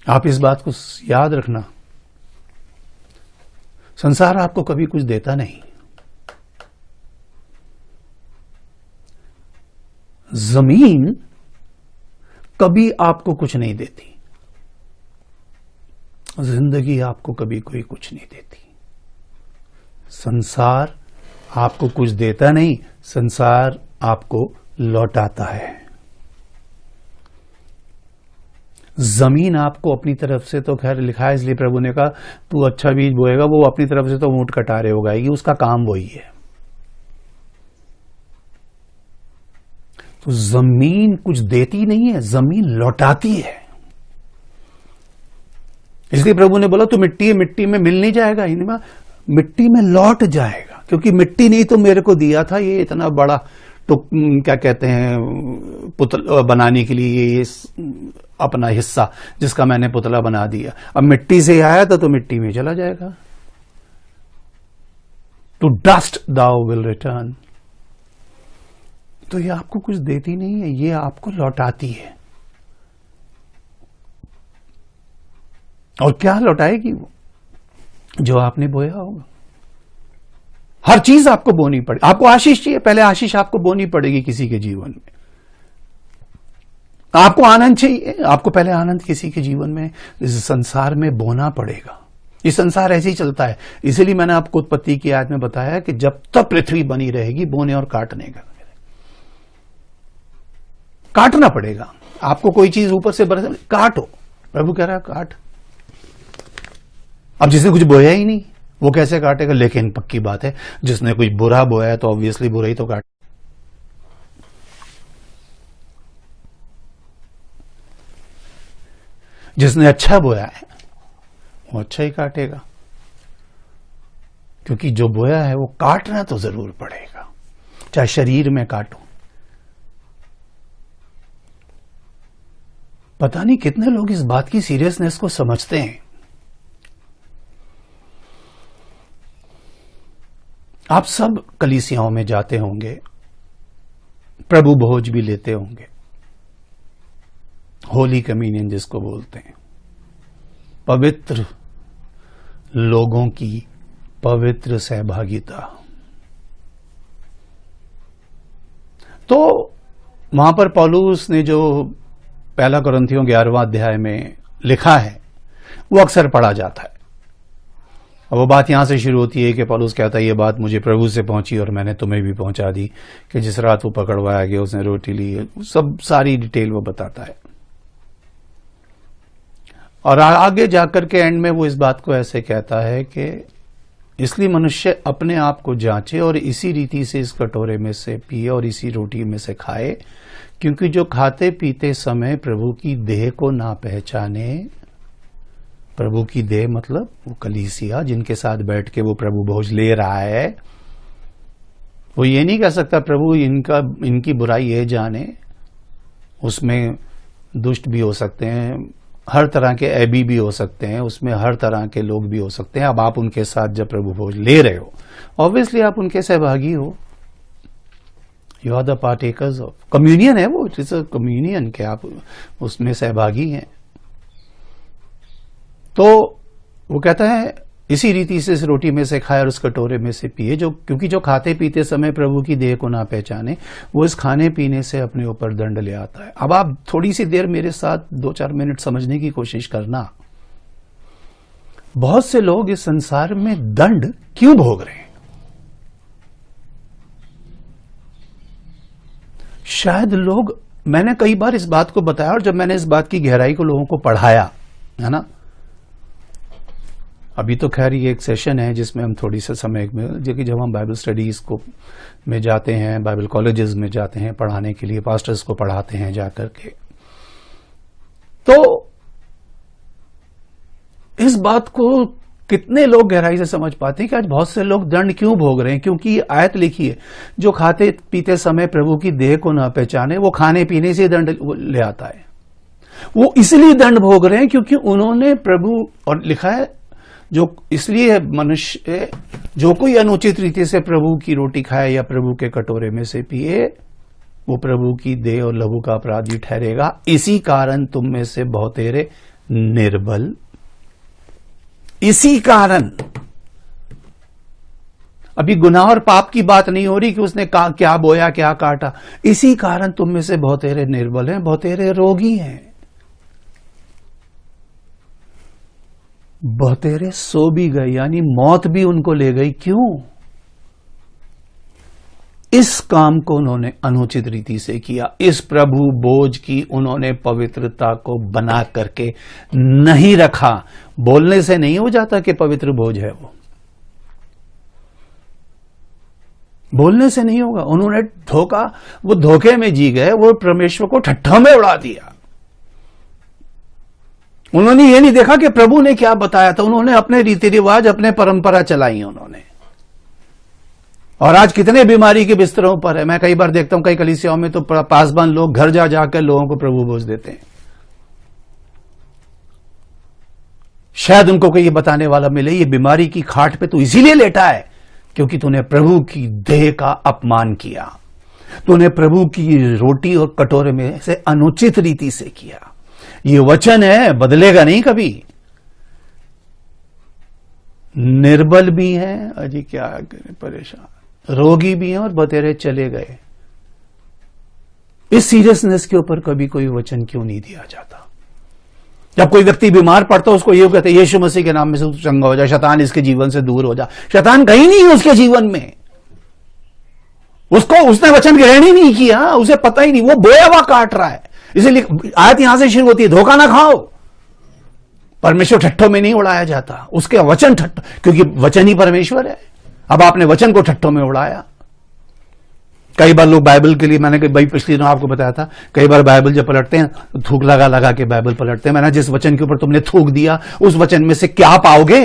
आप इस बात को याद रखना, संसार आपको कभी कुछ देता नहीं। जमीन कभी आपको कुछ नहीं देती, जिंदगी आपको कभी कोई कुछ नहीं देती। संसार आपको कुछ देता नहीं, संसार आपको लौटाता है। जमीन आपको अपनी तरफ से, तो खैर लिखा है इसलिए प्रभु ने कहा तू अच्छा बीज बोएगा, वो अपनी तरफ से तो ऊंट कटारे उगाएगी, उसका काम वही है। तो जमीन कुछ देती नहीं है, जमीन लौटाती है। इसलिए प्रभु ने बोला तू मिट्टी है, मिट्टी में मिल नहीं जाएगा, मिट्टी में लौट जाएगा, क्योंकि मिट्टी नहीं तो मेरे को दिया था ये इतना बड़ा, तो क्या कहते हैं, पुतला बनाने के लिए ये अपना हिस्सा जिसका मैंने पुतला बना दिया, अब मिट्टी से आया था तो मिट्टी में चला जाएगा। To dust thou will return. तो ये आपको कुछ देती नहीं है, ये आपको लौटाती है। और क्या लौटाएगी वो? जो आपने बोया होगा। हर चीज आपको बोनी पड़ेगी। आपको आशीष चाहिए, पहले आशीष आपको बोनी पड़ेगी किसी के जीवन में। आपको आनंद चाहिए, आपको पहले आनंद किसी के जीवन में, इस संसार में बोना पड़ेगा। ये संसार ऐसे ही चलता है। इसीलिए मैंने आपको उत्पत्ति की आयत में बताया कि जब तक पृथ्वी बनी रहेगी बोने और काटने का, काटना पड़ेगा आपको। कोई चीज ऊपर से बरस, काटो। प्रभु कह रहा है काट। अब जिसने कुछ बोया ही नहीं वो कैसे काटेगा? लेकिन पक्की बात है, जिसने कुछ बुरा बोया है तो ऑब्वियसली बुरा ही तो काट। जिसने अच्छा बोया है वो अच्छा ही काटेगा, क्योंकि जो बोया है वो काटना तो जरूर पड़ेगा, चाहे शरीर में काटो। पता नहीं कितने लोग इस बात की सीरियसनेस को समझते हैं। आप सब कलीसियाओं में जाते होंगे, प्रभु भोज भी लेते होंगे, होली कम्युनियन जिसको बोलते हैं, पवित्र लोगों की पवित्र सहभागिता। तो वहां पर पौलुस ने जो पहला कुरिन्थियों 11वां अध्याय में लिखा है वो अक्सर पढ़ा जाता है। अब वो बात यहां से शुरू होती है कि पौलुस कहता है ये बात मुझे प्रभु से पहुंची और मैंने तुम्हें भी पहुंचा दी, कि जिस रात वो पकड़वाया गया उसने रोटी ली, सब सारी डिटेल वो बताता है। और आगे जाकर के एंड में वो इस बात को ऐसे कहता है कि इसलिए मनुष्य अपने आप को जांचे और इसी रीति से इस कटोरे में से पिए और इसी रोटी में से खाए, क्योंकि जो खाते पीते समय प्रभु की देह को ना पहचाने। प्रभु की देह मतलब वो कलीसिया जिनके साथ बैठ के वो प्रभु भोज ले रहा है, वो ये नहीं कह सकता प्रभु इनकी बुराई ये जाने। उसमें दुष्ट भी हो सकते हैं, हर तरह के ऐबी भी हो सकते हैं, उसमें हर तरह के लोग भी हो सकते हैं। अब आप उनके साथ जब प्रभु भोज ले रहे हो, ऑब्वियसली आप उनके सहभागी हो, you are the partakers of communion है वो, इट इज अ कम्युनियन के आप उसमें सहभागी हैं। तो वो कहता है इसी रीति से इस रोटी में से खाए और उस कटोरे में से पिए, जो क्योंकि जो खाते पीते समय प्रभु की देह को ना पहचाने वो इस खाने पीने से अपने ऊपर दंड ले आता है। अब आप थोड़ी सी देर मेरे साथ 2-4 मिनट समझने की कोशिश करना, बहुत से लोग इस संसार में दंड क्यों भोग रहे हैं? शायद लोग, मैंने कई बार इस बात को बताया और जब मैंने इस बात की गहराई को लोगों को पढ़ाया है ना, अभी तो खैर ये एक सेशन है जिसमें हम थोड़ी सा समय में, जो कि जब हम बाइबल स्टडीज को में जाते हैं, बाइबल कॉलेजेस में जाते हैं पढ़ाने के लिए, पास्टर्स को पढ़ाते हैं जाकर के, तो इस बात को कितने लोग गहराई से समझ पाते हैं कि आज बहुत से लोग दंड क्यों भोग रहे हैं? क्योंकि आयत लिखी है, जो खाते पीते समय प्रभु की देह को न पहचाने वो खाने पीने से दंड ले आता है। वो इसलिए दंड भोग रहे हैं क्योंकि उन्होंने प्रभु, और लिखा है जो इसलिए मनुष्य जो कोई अनुचित रीति से प्रभु की रोटी खाए या प्रभु के कटोरे में से पिए वो प्रभु की देह और लहू का अपराधी ठहरेगा। इसी कारण तुम में से बहुतेरे निर्बल, इसी कारण, अभी गुनाह और पाप की बात नहीं हो रही कि उसने क्या बोया क्या काटा, इसी कारण तुम में से बहुतेरे निर्बल हैं, बहुतेरे रोगी हैं, बहुतेरे सो भी गए, यानी मौत भी उनको ले गई। क्यों? इस काम को उन्होंने अनुचित रीति से किया। इस प्रभु बोझ की उन्होंने पवित्रता को बना करके नहीं रखा। बोलने से नहीं हो जाता कि पवित्र बोझ है बोलने से नहीं होगा। उन्होंने वो धोखे में जी गए, वो परमेश्वर को ठट्ठा में उड़ा दिया। उन्होंने ये नहीं देखा कि प्रभु ने क्या बताया था। उन्होंने अपने रीति रिवाज, अपने परंपरा चलाई उन्होंने। और आज कितने बीमारी के बिस्तरों पर है। मैं कई बार देखता हूं कई कलीसियाओं में तो पासबान लोग घर जा जाकर लोगों को प्रभु बोझ देते हैं। शायद उनको कोई ये बताने वाला मिले, ये बीमारी की खाट पे तू इसीलिए लेटा है क्योंकि तूने प्रभु की देह का अपमान किया, तूने प्रभु की रोटी और कटोरे में से अनुचित रीति से किया। ये वचन है, बदलेगा नहीं कभी। निर्बल भी हैं, अजी क्या करें, परेशान, रोगी भी हैं और बतेरे चले गए। इस सीरियसनेस के ऊपर कभी कोई वचन क्यों नहीं दिया जाता? जब कोई व्यक्ति बीमार पड़ता है उसको ये कहते हैं यीशु मसीह के नाम में से चंगा हो जा, शैतान इसके जीवन से दूर हो जा। शैतान कहीं नहीं है उसके जीवन में, उसने वचन ग्रहण ही नहीं किया, उसे पता ही नहीं, वो बोया हुआ काट रहा है। इसीलिए आयत यहां से शुरू होती है, धोखा ना खाओ। परमेश्वर ठट्ठों में नहीं उड़ाया जाता, उसके वचन ठट्ठो, क्योंकि वचन ही परमेश्वर है। अब आपने वचन को ठट्ठों में उड़ाया। कई बार लोग बाइबल के लिए, मैंने भाई पिछली दिनों आपको बताया था, कई बार बाइबल जब पलटते हैं तो थूक लगा लगा के बाइबल पलटते हैं। मैंने जिस वचन के ऊपर तुमने थूक दिया उस वचन में से क्या पाओगे?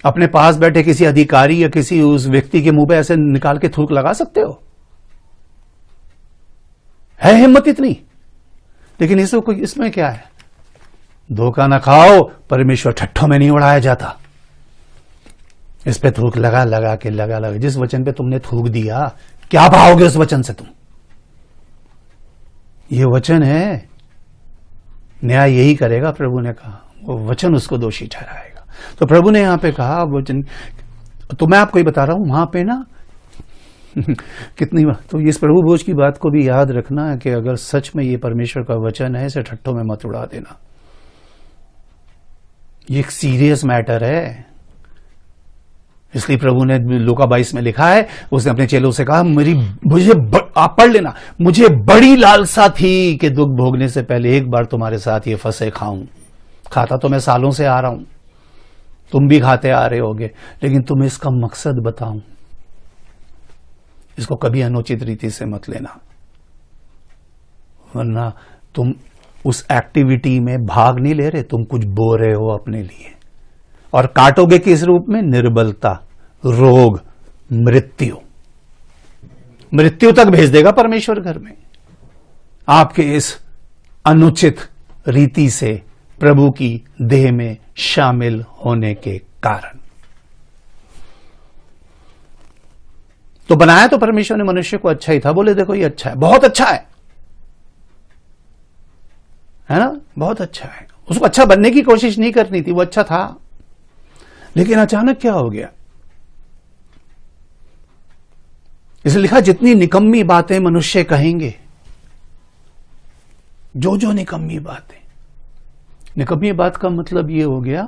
अपने पास बैठे किसी अधिकारी या किसी उस व्यक्ति के मुंह पे ऐसे निकाल के थूक लगा सकते हो? है हिम्मत इतनी? लेकिन इसमें क्या है? धोखा ना खाओ, परमेश्वर ठट्ठों में नहीं उड़ाया जाता। इस पे थूक लगा लगा के जिस वचन पे तुमने थूक दिया क्या पाओगे उस वचन से तुम? ये वचन है, न्याय यही करेगा, प्रभु ने कहा। वो वचन उसको दोषी ठहराएगा। तो प्रभु ने यहां पे कहा वचन, तो मैं आपको ही बता रहा हूं वहां पे ना कितनी बार। तो इस प्रभु बोझ की बात को भी याद रखना है कि अगर सच में ये परमेश्वर का वचन है, इसे ठट्ठों में मत उड़ा देना। ये एक सीरियस मैटर है। इसलिए प्रभु ने लूका 22 में लिखा है, उसने अपने चेलों से कहा आप पढ़ लेना, मुझे बड़ी लालसा थी कि दुख भोगने से पहले एक बार तुम्हारे साथ ये फंसे खाऊं। खाता तो मैं सालों से आ रहा हूं, तुम भी खाते आ रहे होगे, लेकिन तुम्हें इसका मकसद बताऊं। इसको कभी अनुचित रीति से मत लेना, वरना तुम उस एक्टिविटी में भाग नहीं ले रहे, तुम कुछ बो रहे हो अपने लिए। और काटोगे किस रूप में? निर्बलता, रोग, मृत्यु तक भेज देगा परमेश्वर घर में, आपके इस अनुचित रीति से प्रभु की देह में शामिल होने के कारण। तो बनाया तो परमेश्वर ने मनुष्य को अच्छा ही था। बोले देखो ये अच्छा है, बहुत अच्छा है ना, बहुत अच्छा है। उसको अच्छा बनने की कोशिश नहीं करनी थी, वो अच्छा था। लेकिन अचानक क्या हो गया? इसलिए लिखा जितनी निकम्मी बातें मनुष्य कहेंगे, जो निकम्मी बातें। निकम्मी बात का मतलब यह हो गया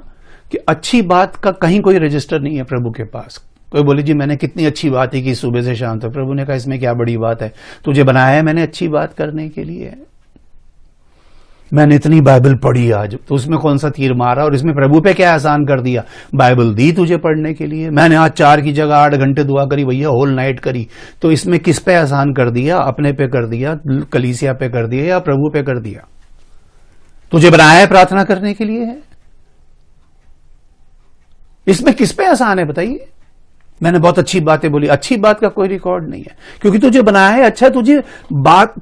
कि अच्छी बात का कहीं कोई रजिस्टर नहीं है प्रभु के पास। कोई बोले जी मैंने कितनी अच्छी बात ही की सुबह से शाम तक। प्रभु ने कहा इसमें क्या बड़ी बात है, तुझे बनाया है मैंने अच्छी बात करने के लिए। मैंने इतनी बाइबल पढ़ी आज, तो उसमें कौन सा तीर मारा और इसमें प्रभु पे क्या आसान कर दिया? बाइबल दी तुझे पढ़ने के लिए। मैंने आज 4 की जगह 8 घंटे दुआ करी भैया, होल नाइट करी, तो इसमें किस पे आसान कर दिया? अपने पे कर दिया, कलीसिया पे कर दिया, या प्रभु पे कर दिया? तुझे बनाया है प्रार्थना करने के लिए है, इसमें किस पे आसान है बताइए? मैंने बहुत अच्छी बातें बोली, अच्छी बात का कोई रिकॉर्ड नहीं है, क्योंकि तुझे बनाया है अच्छा। तुझे बात,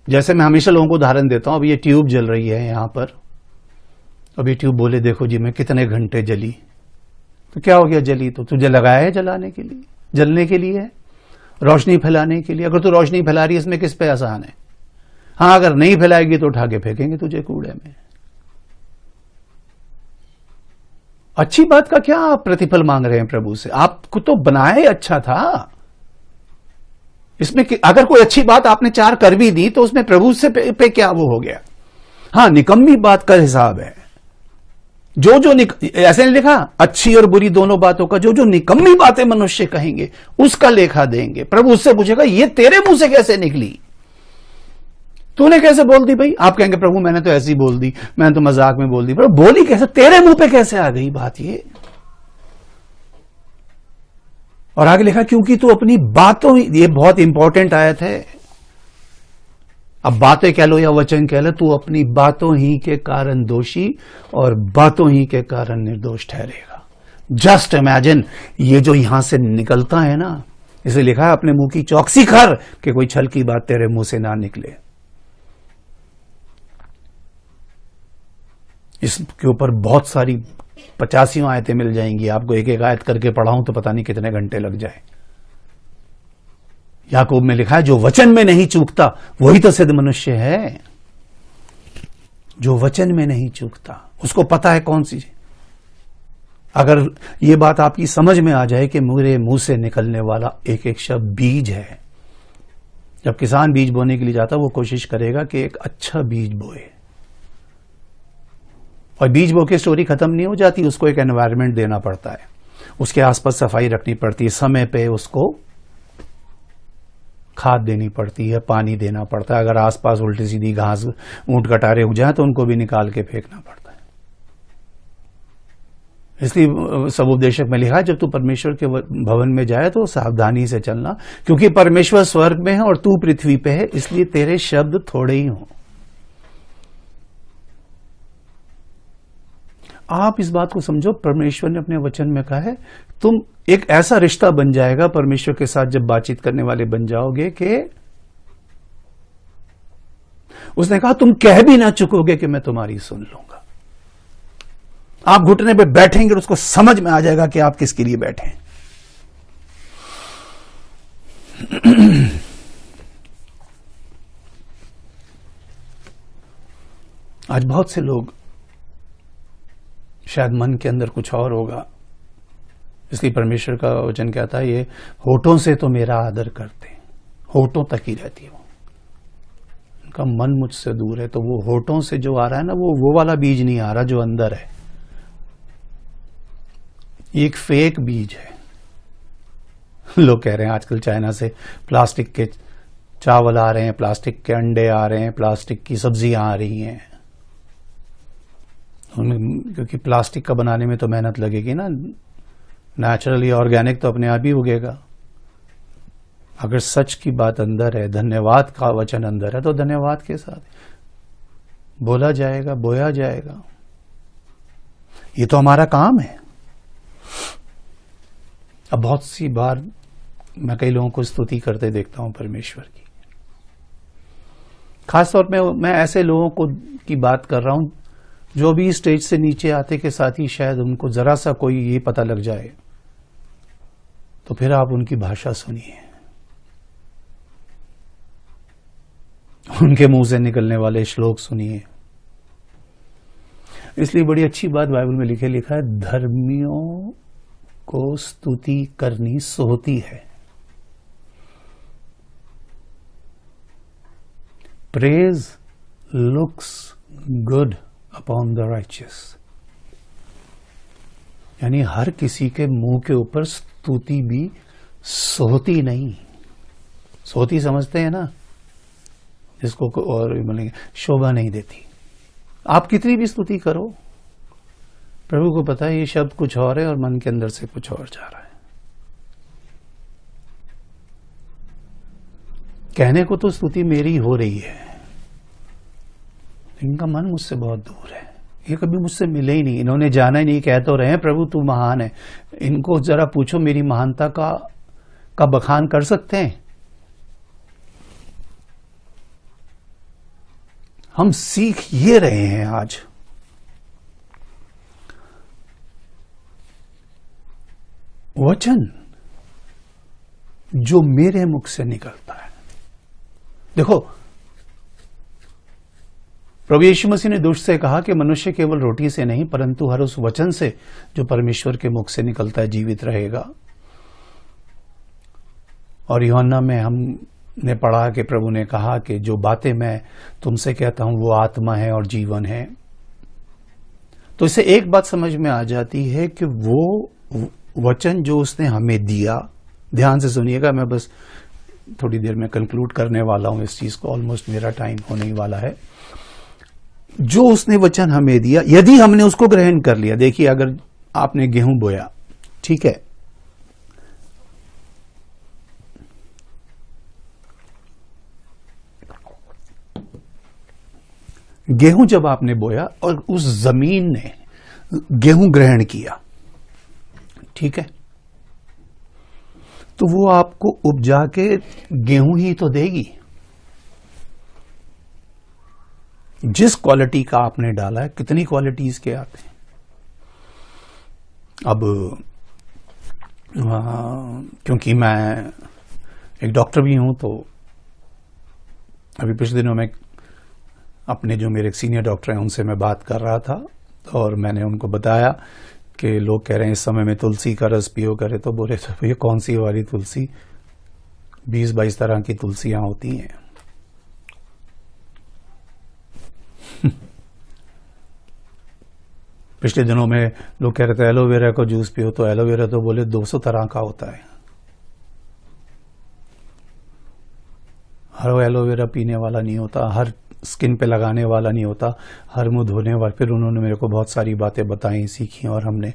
जैसे मैं हमेशा लोगों को उदाहरण देता हूं, अब ये ट्यूब जल रही है यहां पर, अब ये ट्यूब बोले देखो जी मैं कितने घंटे जली, तो क्या हो गया जली? तो तुझे लगाया है जलाने के लिए, जलने के लिए है, रोशनी फैलाने के लिए। अगर तू रोशनी फैला रही है, इसमें किस पे आसान है? हाँ, अगर नहीं फैलाएगी तो उठा के फेंकेंगे तुझे कूड़े में। अच्छी बात का क्या आप प्रतिफल मांग रहे हैं प्रभु से? आपको तो बनाया अच्छा था। इसमें अगर कोई अच्छी बात आपने 4 कर भी दी तो उसमें प्रभु से पे क्या वो हो गया? हाँ, निकम्मी बात का हिसाब है। ऐसे नहीं लिखा, अच्छी और बुरी दोनों बातों का जो निकम्मी बातें मनुष्य कहेंगे उसका लेखा देंगे। प्रभु उससे पूछेगा ये तेरे मुंह से कैसे निकली, तूने कैसे बोल दी भाई। आप कहेंगे प्रभु मैंने तो ऐसी बोल दी, मैंने तो मजाक में बोल दी। प्रभु बोली कैसे, तेरे मुंह पे कैसे आ गई बात ये। और आगे लिखा क्योंकि तू अपनी बातों, ये बहुत इंपॉर्टेंट आयत है। अब बातें कह लो या वचन कह लो, तू अपनी बातों ही के कारण दोषी और बातों ही के कारण निर्दोष ठहरेगा। जस्ट इमेजिन, ये जो यहां से निकलता है ना, इसे लिखा है अपने मुंह की चौकसी कर कि कोई छल की बात तेरे मुंह से ना निकले। इसके ऊपर बहुत सारी 85 आयतें मिल जाएंगी आपको, एक एक आयत करके पढ़ाऊं तो पता नहीं कितने घंटे लग जाए। याकूब में लिखा है जो वचन में नहीं चूकता वही तो सिद्ध मनुष्य है, जो वचन में नहीं चूकता, उसको पता है कौन सी। अगर ये बात आपकी समझ में आ जाए कि मेरे मुंह से निकलने वाला एक एक शब्द बीज है। जब किसान बीज बोने के लिए जाता है वो कोशिश करेगा कि एक अच्छा बीज बोए, और बीज बो के स्टोरी खत्म नहीं हो जाती, उसको एक एनवायरनमेंट देना पड़ता है, उसके आसपास सफाई रखनी पड़ती है, समय पे उसको खाद देनी पड़ती है, पानी देना पड़ता है। अगर आसपास उल्टी सीधी घास, ऊंट कटारे उग जाए तो उनको भी निकाल के फेंकना पड़ता है। इसलिए सब उपदेशक में लिखा है जब तू परमेश्वर के भवन में जाए तो सावधानी से चलना, क्योंकि परमेश्वर स्वर्ग में है और तू पृथ्वी पे है, इसलिए तेरे शब्द थोड़े ही हों। आप इस बात को समझो, परमेश्वर ने अपने वचन में कहा है तुम एक ऐसा रिश्ता बन जाएगा परमेश्वर के साथ जब बातचीत करने वाले बन जाओगे कि उसने कहा तुम कह भी ना चुकोगे कि मैं तुम्हारी सुन लूंगा। आप घुटने पे बैठेंगे और उसको समझ में आ जाएगा कि आप किसके लिए बैठे हैं। आज बहुत से लोग शायद मन के अंदर कुछ और होगा, इसलिए परमेश्वर का वचन कहता है ये होठों से तो मेरा आदर करते हैं, होठों तक ही रहती है वो, उनका मन मुझसे दूर है। तो वो होठों से जो आ रहा है ना, वो वाला बीज नहीं आ रहा जो अंदर है, ये एक फेक बीज है। लोग कह रहे हैं आजकल चाइना से प्लास्टिक के चावल आ रहे हैं, प्लास्टिक के अंडे आ रहे हैं, प्लास्टिक की सब्जियां आ रही हैं, क्योंकि प्लास्टिक का बनाने में तो मेहनत लगेगी ना, नेचुरली ऑर्गेनिक तो अपने आप ही उगेगा। अगर सच की बात अंदर है, धन्यवाद का वचन अंदर है, तो धन्यवाद के साथ बोला जाएगा, बोया जाएगा। ये तो हमारा काम है। अब बहुत सी बार मैं कई लोगों को स्तुति करते देखता हूं परमेश्वर की, खासतौर पे मैं ऐसे लोगों को की बात कर रहा हूं जो भी स्टेज से नीचे आते के साथ ही शायद उनको जरा सा कोई ये पता लग जाए, तो फिर आप उनकी भाषा सुनिए, उनके मुंह से निकलने वाले श्लोक सुनिए। इसलिए बड़ी अच्छी बात बाइबल में लिखा है, धर्मियों को स्तुति करनी सोहती है। Praise looks good upon the righteous, यानी हर किसी के मुंह के ऊपर स्तुति भी सोहती नहीं, सोहती समझते हैं ना जिसको, और बोलेंगे शोभा नहीं देती। आप कितनी भी स्तुति करो, प्रभु को पता है ये शब्द कुछ और है और मन के अंदर से कुछ और जा रहा है। कहने को तो स्तुति मेरी हो रही है, इनका मन मुझसे बहुत दूर है, ये कभी मुझसे मिले ही नहीं, इन्होंने जाना ही नहीं। कह तो रहे हैं प्रभु तू महान है, इनको जरा पूछो मेरी महानता का बखान कर सकते हैं। हम सीख ये रहे हैं आज, वचन जो मेरे मुख से निकलता है। देखो प्रभु यीशु मसीह ने दुष्ट से कहा कि मनुष्य केवल रोटी से नहीं परंतु हर उस वचन से जो परमेश्वर के मुख से निकलता है जीवित रहेगा। और यूहन्ना में हमने पढ़ा कि प्रभु ने कहा कि जो बातें मैं तुमसे कहता हूं वो आत्मा है और जीवन है। तो इससे एक बात समझ में आ जाती है कि वो वचन जो उसने हमें दिया, ध्यान से सुनिएगा, मैं बस थोड़ी देर में कंक्लूड करने वाला हूं इस चीज को, ऑलमोस्ट मेरा टाइम होने ही वाला है। जो उसने वचन हमें दिया, यदि हमने उसको ग्रहण कर लिया, देखिए अगर आपने गेहूं बोया, ठीक है, गेहूं जब आपने बोया और उस जमीन ने गेहूं ग्रहण किया, ठीक है, तो वो आपको उपजा के गेहूं ही तो देगी। जिस क्वालिटी का आपने डाला है, कितनी क्वालिटीज के आते हैं। अब क्योंकि मैं एक डॉक्टर भी हूं, तो अभी पिछले दिनों में अपने जो मेरे सीनियर डॉक्टर हैं उनसे मैं बात कर रहा था, और मैंने उनको बताया कि लोग कह रहे हैं इस समय में तुलसी का रस पियो करे, तो बोले तो ये कौन सी वाली तुलसी, 20-22 तरह की तुलसियां होती हैं। पिछले दिनों में लोग कह रहे थे एलोवेरा का जूस पियो, तो एलोवेरा तो बोले 200 तरह का होता है। हर एलोवेरा पीने वाला नहीं होता, हर स्किन पे लगाने वाला नहीं होता, हर मुंह धोने वाला। फिर उन्होंने मेरे को बहुत सारी बातें बताई, सीखी, और हमने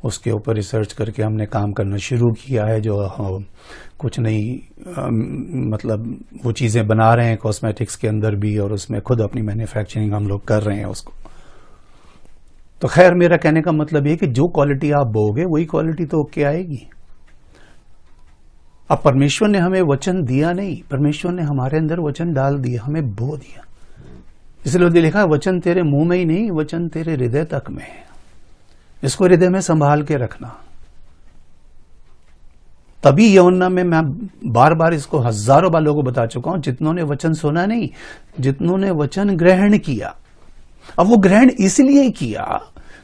उसके ऊपर रिसर्च करके हमने काम करना शुरू किया है। जो कुछ नहीं मतलब वो चीज़ें बना रहे हैं कॉस्मेटिक्स के अंदर भी, और उसमें खुद अपनी मैन्युफैक्चरिंग हम लोग कर रहे हैं उसको। तो खैर, मेरा कहने का मतलब ये कि जो क्वालिटी आप बोगे वही क्वालिटी तो क्या आएगी। अब परमेश्वर ने हमें वचन दिया नहीं, परमेश्वर ने हमारे अंदर वचन डाल दिया, हमें बो दिया। इसलिए लिखा वचन तेरे मुंह में ही नहीं, वचन तेरे हृदय तक में है। इसको हृदय में संभाल के रखना। तभी यूहन्ना में मैं बार बार इसको हजारों बार लोगों को बता चुका हूं, जितनों ने वचन सुना नहीं, जितनों ने वचन ग्रहण किया। अब वो ग्रहण इसलिए किया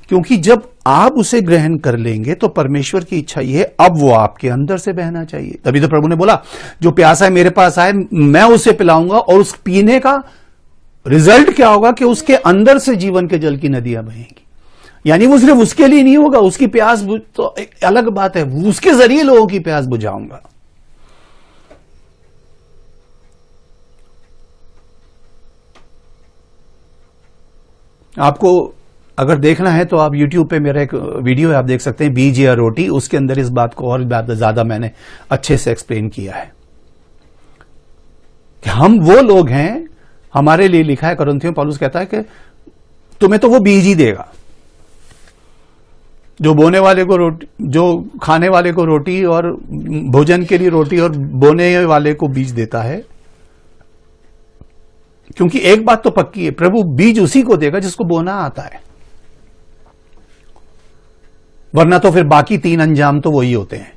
क्योंकि जब आप उसे ग्रहण कर लेंगे तो परमेश्वर की इच्छा ये है, अब वो आपके अंदर से बहना चाहिए। तभी तो प्रभु ने बोला जो प्यासा है मेरे पास आए, मैं उसे पिलाऊंगा, और उस पीने का रिजल्ट क्या होगा कि उसके अंदर से जीवन के जल की नदियां बहेंगी। यानी वो सिर्फ उसके लिए नहीं होगा, उसकी प्यास तो एक अलग बात है, उसके जरिए लोगों की प्यास बुझाऊंगा। आपको अगर देखना है तो आप YouTube पे मेरा एक वीडियो है, आप देख सकते हैं, बीज या रोटी। उसके अंदर इस बात को और ज्यादा मैंने अच्छे से एक्सप्लेन किया है कि हम वो लोग हैं, हमारे लिए लिखा है कुरिन्थियों पौलुस कहता है कि तुम्हें तो वो बीज ही देगा जो बोने वाले को रोटी, जो खाने वाले को रोटी और भोजन के लिए रोटी और बोने वाले को बीज देता है। क्योंकि एक बात तो पक्की है, प्रभु बीज उसी को देगा जिसको बोना आता है, वरना तो फिर बाकी 3 अंजाम तो वही होते हैं,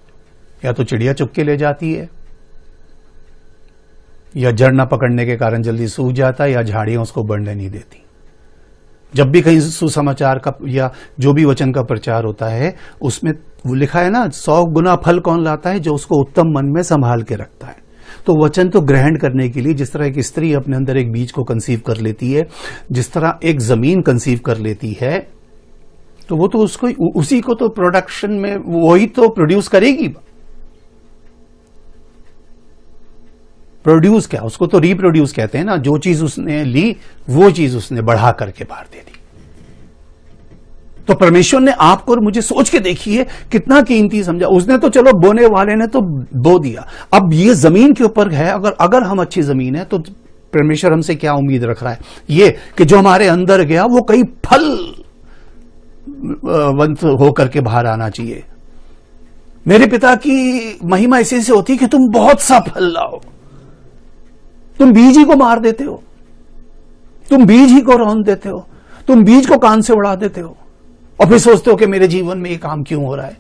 या तो चिड़िया चुग के ले जाती है, या जड़ न पकड़ने के कारण जल्दी सूख जाता है, या झाड़ियां उसको बढ़ने नहीं देती। जब भी कहीं सुसमाचार का या जो भी वचन का प्रचार होता है, उसमें वो लिखा है ना, 100 गुना फल कौन लाता है, जो उसको उत्तम मन में संभाल के रखता है। तो वचन तो ग्रहण करने के लिए, जिस तरह एक स्त्री अपने अंदर एक बीज को कंसीव कर लेती है, जिस तरह एक जमीन कंसीव कर लेती है, तो वो तो उसको उसी को तो प्रोडक्शन में वही तो प्रोड्यूस करेगी। प्रोड्यूस क्या, उसको तो रिप्रोड्यूस कहते हैं ना। जो चीज उसने ली वो चीज उसने बढ़ा करके बाहर दे दी। तो परमेश्वर ने आपको और मुझे, सोच के देखिए कितना कीमती समझा। उसने तो चलो, बोने वाले ने तो बो दिया, अब ये जमीन के ऊपर है। अगर हम अच्छी जमीन है तो परमेश्वर हमसे क्या उम्मीद रख रहा है, ये कि जो हमारे अंदर गया वो कई फलवंत होकर के बाहर आना चाहिए। मेरे पिता की महिमा इसी से होती है कि तुम बहुत सा फल लाओ। तुम बीज ही को मार देते हो, तुम बीज ही को रौंद देते हो, तुम बीज को कान से उड़ा देते हो, और फिर सोचते हो कि मेरे जीवन में ये काम क्यों हो रहा है।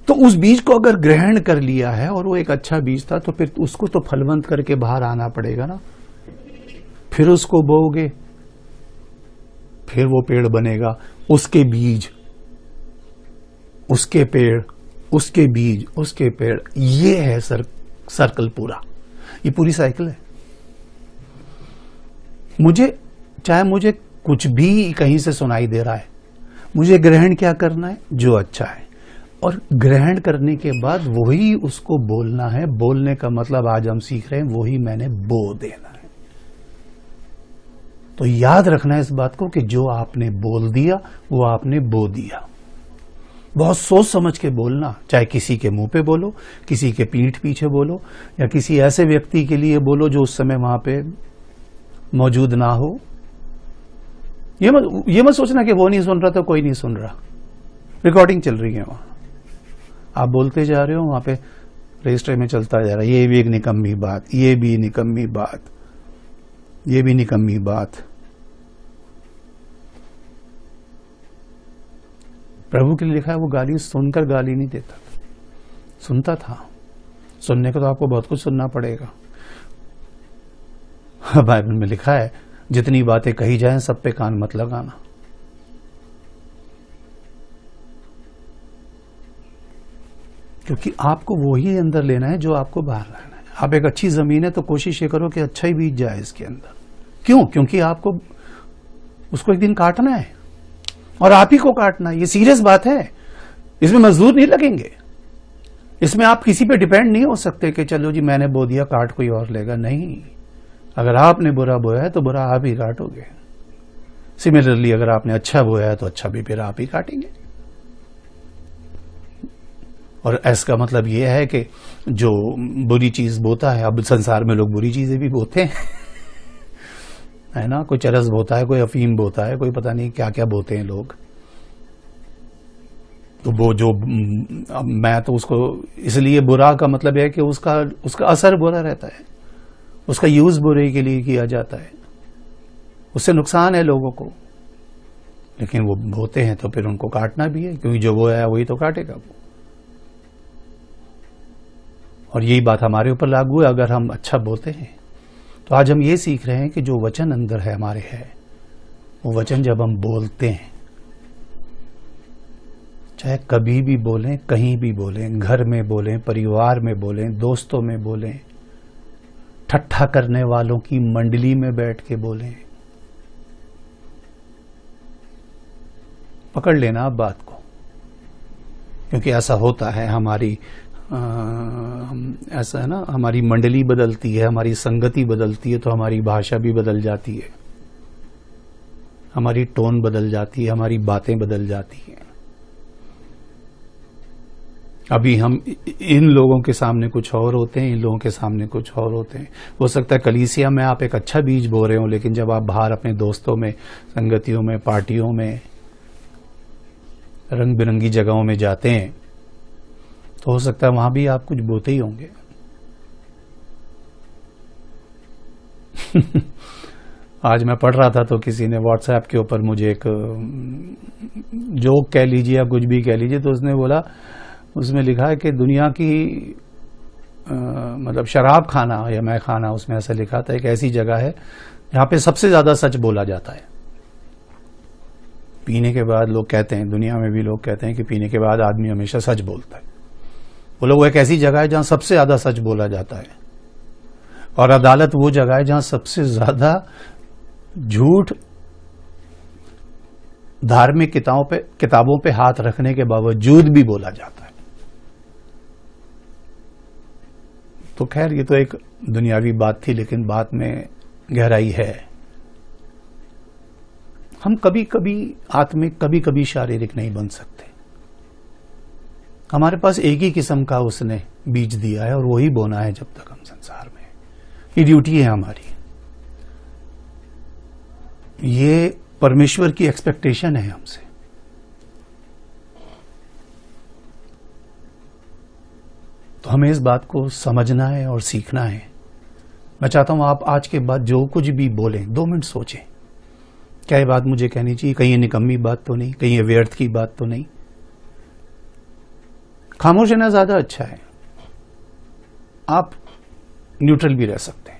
तो उस बीज को अगर ग्रहण कर लिया है और वो एक अच्छा बीज था, तो फिर उसको तो फलवंत करके बाहर आना पड़ेगा ना। फिर उसको बोओगे, फिर वो पेड़ बनेगा, उसके बीज, उसके पेड़, उसके बीज, उसके पेड़। ये है सर्कल पूरा, ये पूरी साइकिल है। मुझे चाहे मुझे कुछ भी कहीं से सुनाई दे रहा है, मुझे ग्रहण क्या करना है? जो अच्छा है, और ग्रहण करने के बाद वही उसको बोलना है। बोलने का मतलब आज हम सीख रहे हैं वही मैंने बो देना है। तो याद रखना है इस बात को कि जो आपने बोल दिया वो आपने बो दिया। बहुत सोच समझ के बोलना, चाहे किसी के मुंह पे बोलो, किसी के पीठ पीछे बोलो, या किसी ऐसे व्यक्ति के लिए बोलो जो उस समय वहां पे मौजूद ना हो। ये मत सोचना कि वो नहीं सुन रहा तो कोई नहीं सुन रहा। रिकॉर्डिंग चल रही है वहां, आप बोलते जा रहे हो, वहां पे रजिस्टर में चलता जा रहा है, ये भी एक निकम्मी बात, ये भी निकम्मी बात, ये भी निकम्मी बात। प्रभु के लिए लिखा है वो गाली सुनकर गाली नहीं देता था, सुनता था। सुनने को तो आपको बहुत कुछ सुनना पड़ेगा। बाइबल में लिखा है जितनी बातें कही जाएं सब पे कान मत लगाना। क्योंकि आपको वो ही अंदर लेना है जो आपको बाहर लाना है। आप एक अच्छी जमीन है तो कोशिश ये करो कि अच्छा ही बीज जाए इसके अंदर। क्यों? क्योंकि आपको उसको एक दिन काटना है, और आप ही को काटना है। ये सीरियस बात है, इसमें मजदूर नहीं लगेंगे, इसमें आप किसी पे डिपेंड नहीं हो सकते कि चलो जी मैंने बो दिया, काट कोई और लेगा। नहीं, अगर आपने बुरा बोया है तो बुरा आप ही काटोगे। सिमिलरली अगर आपने अच्छा बोया है तो अच्छा भी फिर आप ही काटेंगे। और इसका मतलब यह है कि जो बुरी चीज बोता है, अब संसार में लोग बुरी चीजें भी बोते हैं है ना, कोई चरस बोता है, कोई अफीम बोता है, कोई पता नहीं क्या क्या बोते हैं लोग। तो वो जो मैं तो उसको इसलिए बुरा का मतलब है कि उसका असर बुरा रहता है, उसका यूज बुरे के लिए किया जाता है, उससे नुकसान है लोगों को। लेकिन वो बोते हैं तो फिर उनको काटना भी है, क्योंकि जो वो है वही तो काटेगा वो। और यही बात हमारे ऊपर लागू है अगर हम अच्छा बोलते हैं। तो आज हम ये सीख रहे हैं कि जो वचन अंदर है हमारे है, वो वचन जब हम बोलते हैं, चाहे कभी भी बोलें, कहीं भी बोलें, घर में बोलें, परिवार में बोलें, दोस्तों में बोलें, ठट्ठा करने वालों की मंडली में बैठ के बोलें, पकड़ लेना आप बात को। क्योंकि ऐसा होता है, ऐसा है ना, हमारी मंडली बदलती है, हमारी संगति बदलती है तो हमारी भाषा भी बदल जाती है, हमारी टोन बदल जाती है, हमारी बातें बदल जाती हैं। अभी हम इन लोगों के सामने कुछ और होते हैं, इन लोगों के सामने कुछ और होते हैं। हो सकता है कलीसिया में आप एक अच्छा बीज बो रहे हो, लेकिन जब आप बाहर अपने दोस्तों में, संगतियों में, पार्टियों में, रंग बिरंगी जगहों में जाते हैं तो हो सकता है वहां भी आप कुछ बोते ही होंगे। आज मैं पढ़ रहा था तो किसी ने व्हाट्सएप के ऊपर मुझे एक जोक कह लीजिए या कुछ भी कह लीजिए, तो उसने बोला, उसमें लिखा है कि दुनिया की मतलब शराब खाना या मैं खाना, उसमें ऐसा लिखा था एक ऐसी जगह है जहां पे सबसे ज्यादा सच बोला जाता है। पीने के बाद लोग कहते हैं, दुनिया में भी लोग कहते हैं कि पीने के बाद आदमी हमेशा सच बोलता है। वो लोग एक ऐसी जगह है जहां सबसे ज्यादा सच बोला जाता है, और अदालत वो जगह है जहां सबसे ज्यादा झूठ धार्मिक किताबों पे हाथ रखने के बावजूद भी बोला जाता है। तो खैर ये तो एक दुनियावी बात थी, लेकिन बात में गहराई है। हम कभी कभी आत्मिक, कभी कभी शारीरिक नहीं बन सकते। हमारे पास एक ही किस्म का उसने बीज दिया है और वही बोना है जब तक हम संसार में। ये ड्यूटी है हमारी, ये परमेश्वर की एक्सपेक्टेशन है हमसे। तो हमें इस बात को समझना है और सीखना है। मैं चाहता हूं आप आज के बाद जो कुछ भी बोलें 2 मिनट सोचें, क्या ये बात मुझे कहनी चाहिए, कहीं ये निकम्मी बात तो नहीं, कहीं ये व्यर्थ की बात तो नहीं। खामोश रहना ज्यादा अच्छा है, आप न्यूट्रल भी रह सकते हैं,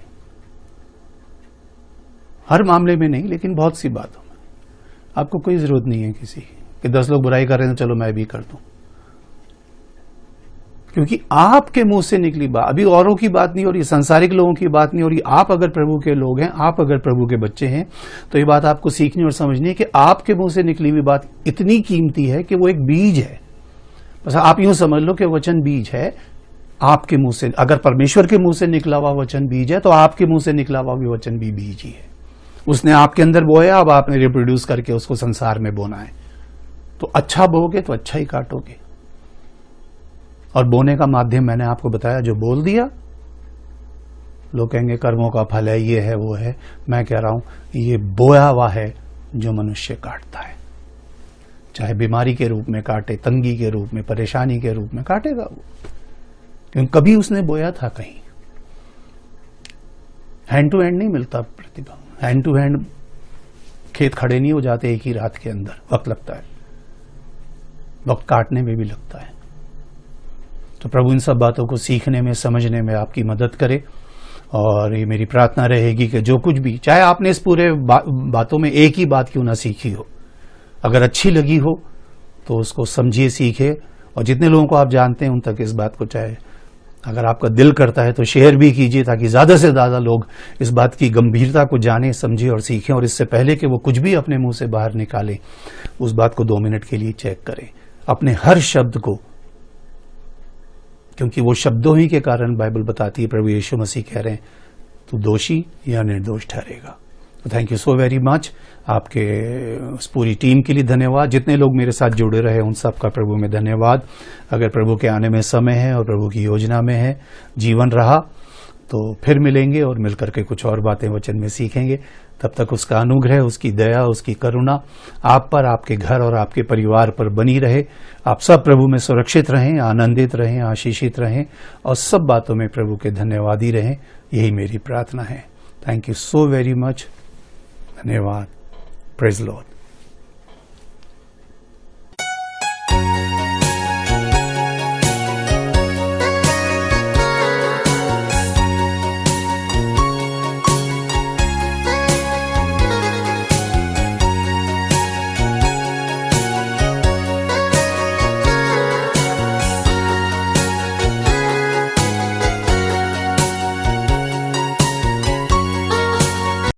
हर मामले में नहीं, लेकिन बहुत सी बातों में। आपको कोई जरूरत नहीं है किसी कि 10 लोग बुराई कर रहे हैं तो चलो मैं भी कर दूं। क्योंकि आपके मुंह से निकली बात, अभी औरों की बात नहीं हो रही, सांसारिक लोगों की बात नहीं हो रही, आप अगर प्रभु के लोग हैं, आप अगर प्रभु के बच्चे हैं, तो ये बात आपको सीखनी और समझनी है कि आपके मुंह से निकली हुई बात इतनी कीमती है कि वो एक बीज है। बस आप यूं समझ लो कि वचन बीज है आपके मुंह से। अगर परमेश्वर के मुंह से निकला हुआ वचन बीज है, तो आपके मुंह से निकला हुआ भी वचन भी बीज ही है। उसने आपके अंदर बोया, अब आपने रिप्रोड्यूस करके उसको संसार में बोना है। तो अच्छा बोगे तो अच्छा ही काटोगे। और बोने का माध्यम मैंने आपको बताया, जो बोल दिया, लोग कहेंगे कर्मों का फल है, ये है वो है। मैं कह रहा हूं ये बोया हुआ है जो मनुष्य काटता है, चाहे बीमारी के रूप में काटे, तंगी के रूप में, परेशानी के रूप में काटेगा वो, क्योंकि कभी उसने बोया था कहीं। हैंड टू हैंड नहीं मिलता प्रतिभा, हैंड टू हैंड खेत खड़े नहीं हो जाते एक ही रात के अंदर, वक्त लगता है, वक्त काटने में भी लगता है। तो प्रभु इन सब बातों को सीखने में, समझने में आपकी मदद करे। और ये मेरी प्रार्थना रहेगी कि जो कुछ भी, चाहे आपने इस पूरे बातों में एक ही बात क्यों ना सीखी हो, अगर अच्छी लगी हो तो उसको समझिए, सीखे, और जितने लोगों को आप जानते हैं उन तक इस बात को, चाहे अगर आपका दिल करता है तो शेयर भी कीजिए, ताकि ज्यादा से ज्यादा लोग इस बात की गंभीरता को जाने, समझें और सीखें। और इससे पहले कि वो कुछ भी अपने मुंह से बाहर निकालें, उस बात को 2 मिनट के लिए चेक करें, अपने हर शब्द को, क्योंकि वो शब्दों ही के कारण बाइबल बताती है, प्रभु यीशु मसीह कह रहे हैं तू दोषी या निर्दोष ठहरेगा। तो thank you so very much. आपके उस पूरी टीम के लिए धन्यवाद। जितने लोग मेरे साथ जुड़े रहे उन सब का प्रभु में धन्यवाद। अगर प्रभु के आने में समय है और प्रभु की योजना में है, जीवन रहा, तो फिर मिलेंगे और मिलकर के कुछ और बातें वचन में सीखेंगे। तब तक उसका अनुग्रह, उसकी दया, उसकी करुणा आप पर, आपके घर और आपके परिवार पर बनी रहे। आप सब प्रभु में सुरक्षित रहें, आनंदित रहें, आशीषित रहें और सब बातों में प्रभु के धन्यवादी रहें। यही मेरी प्रार्थना है। Thank you so very much. धन्यवाद। Praise Lord.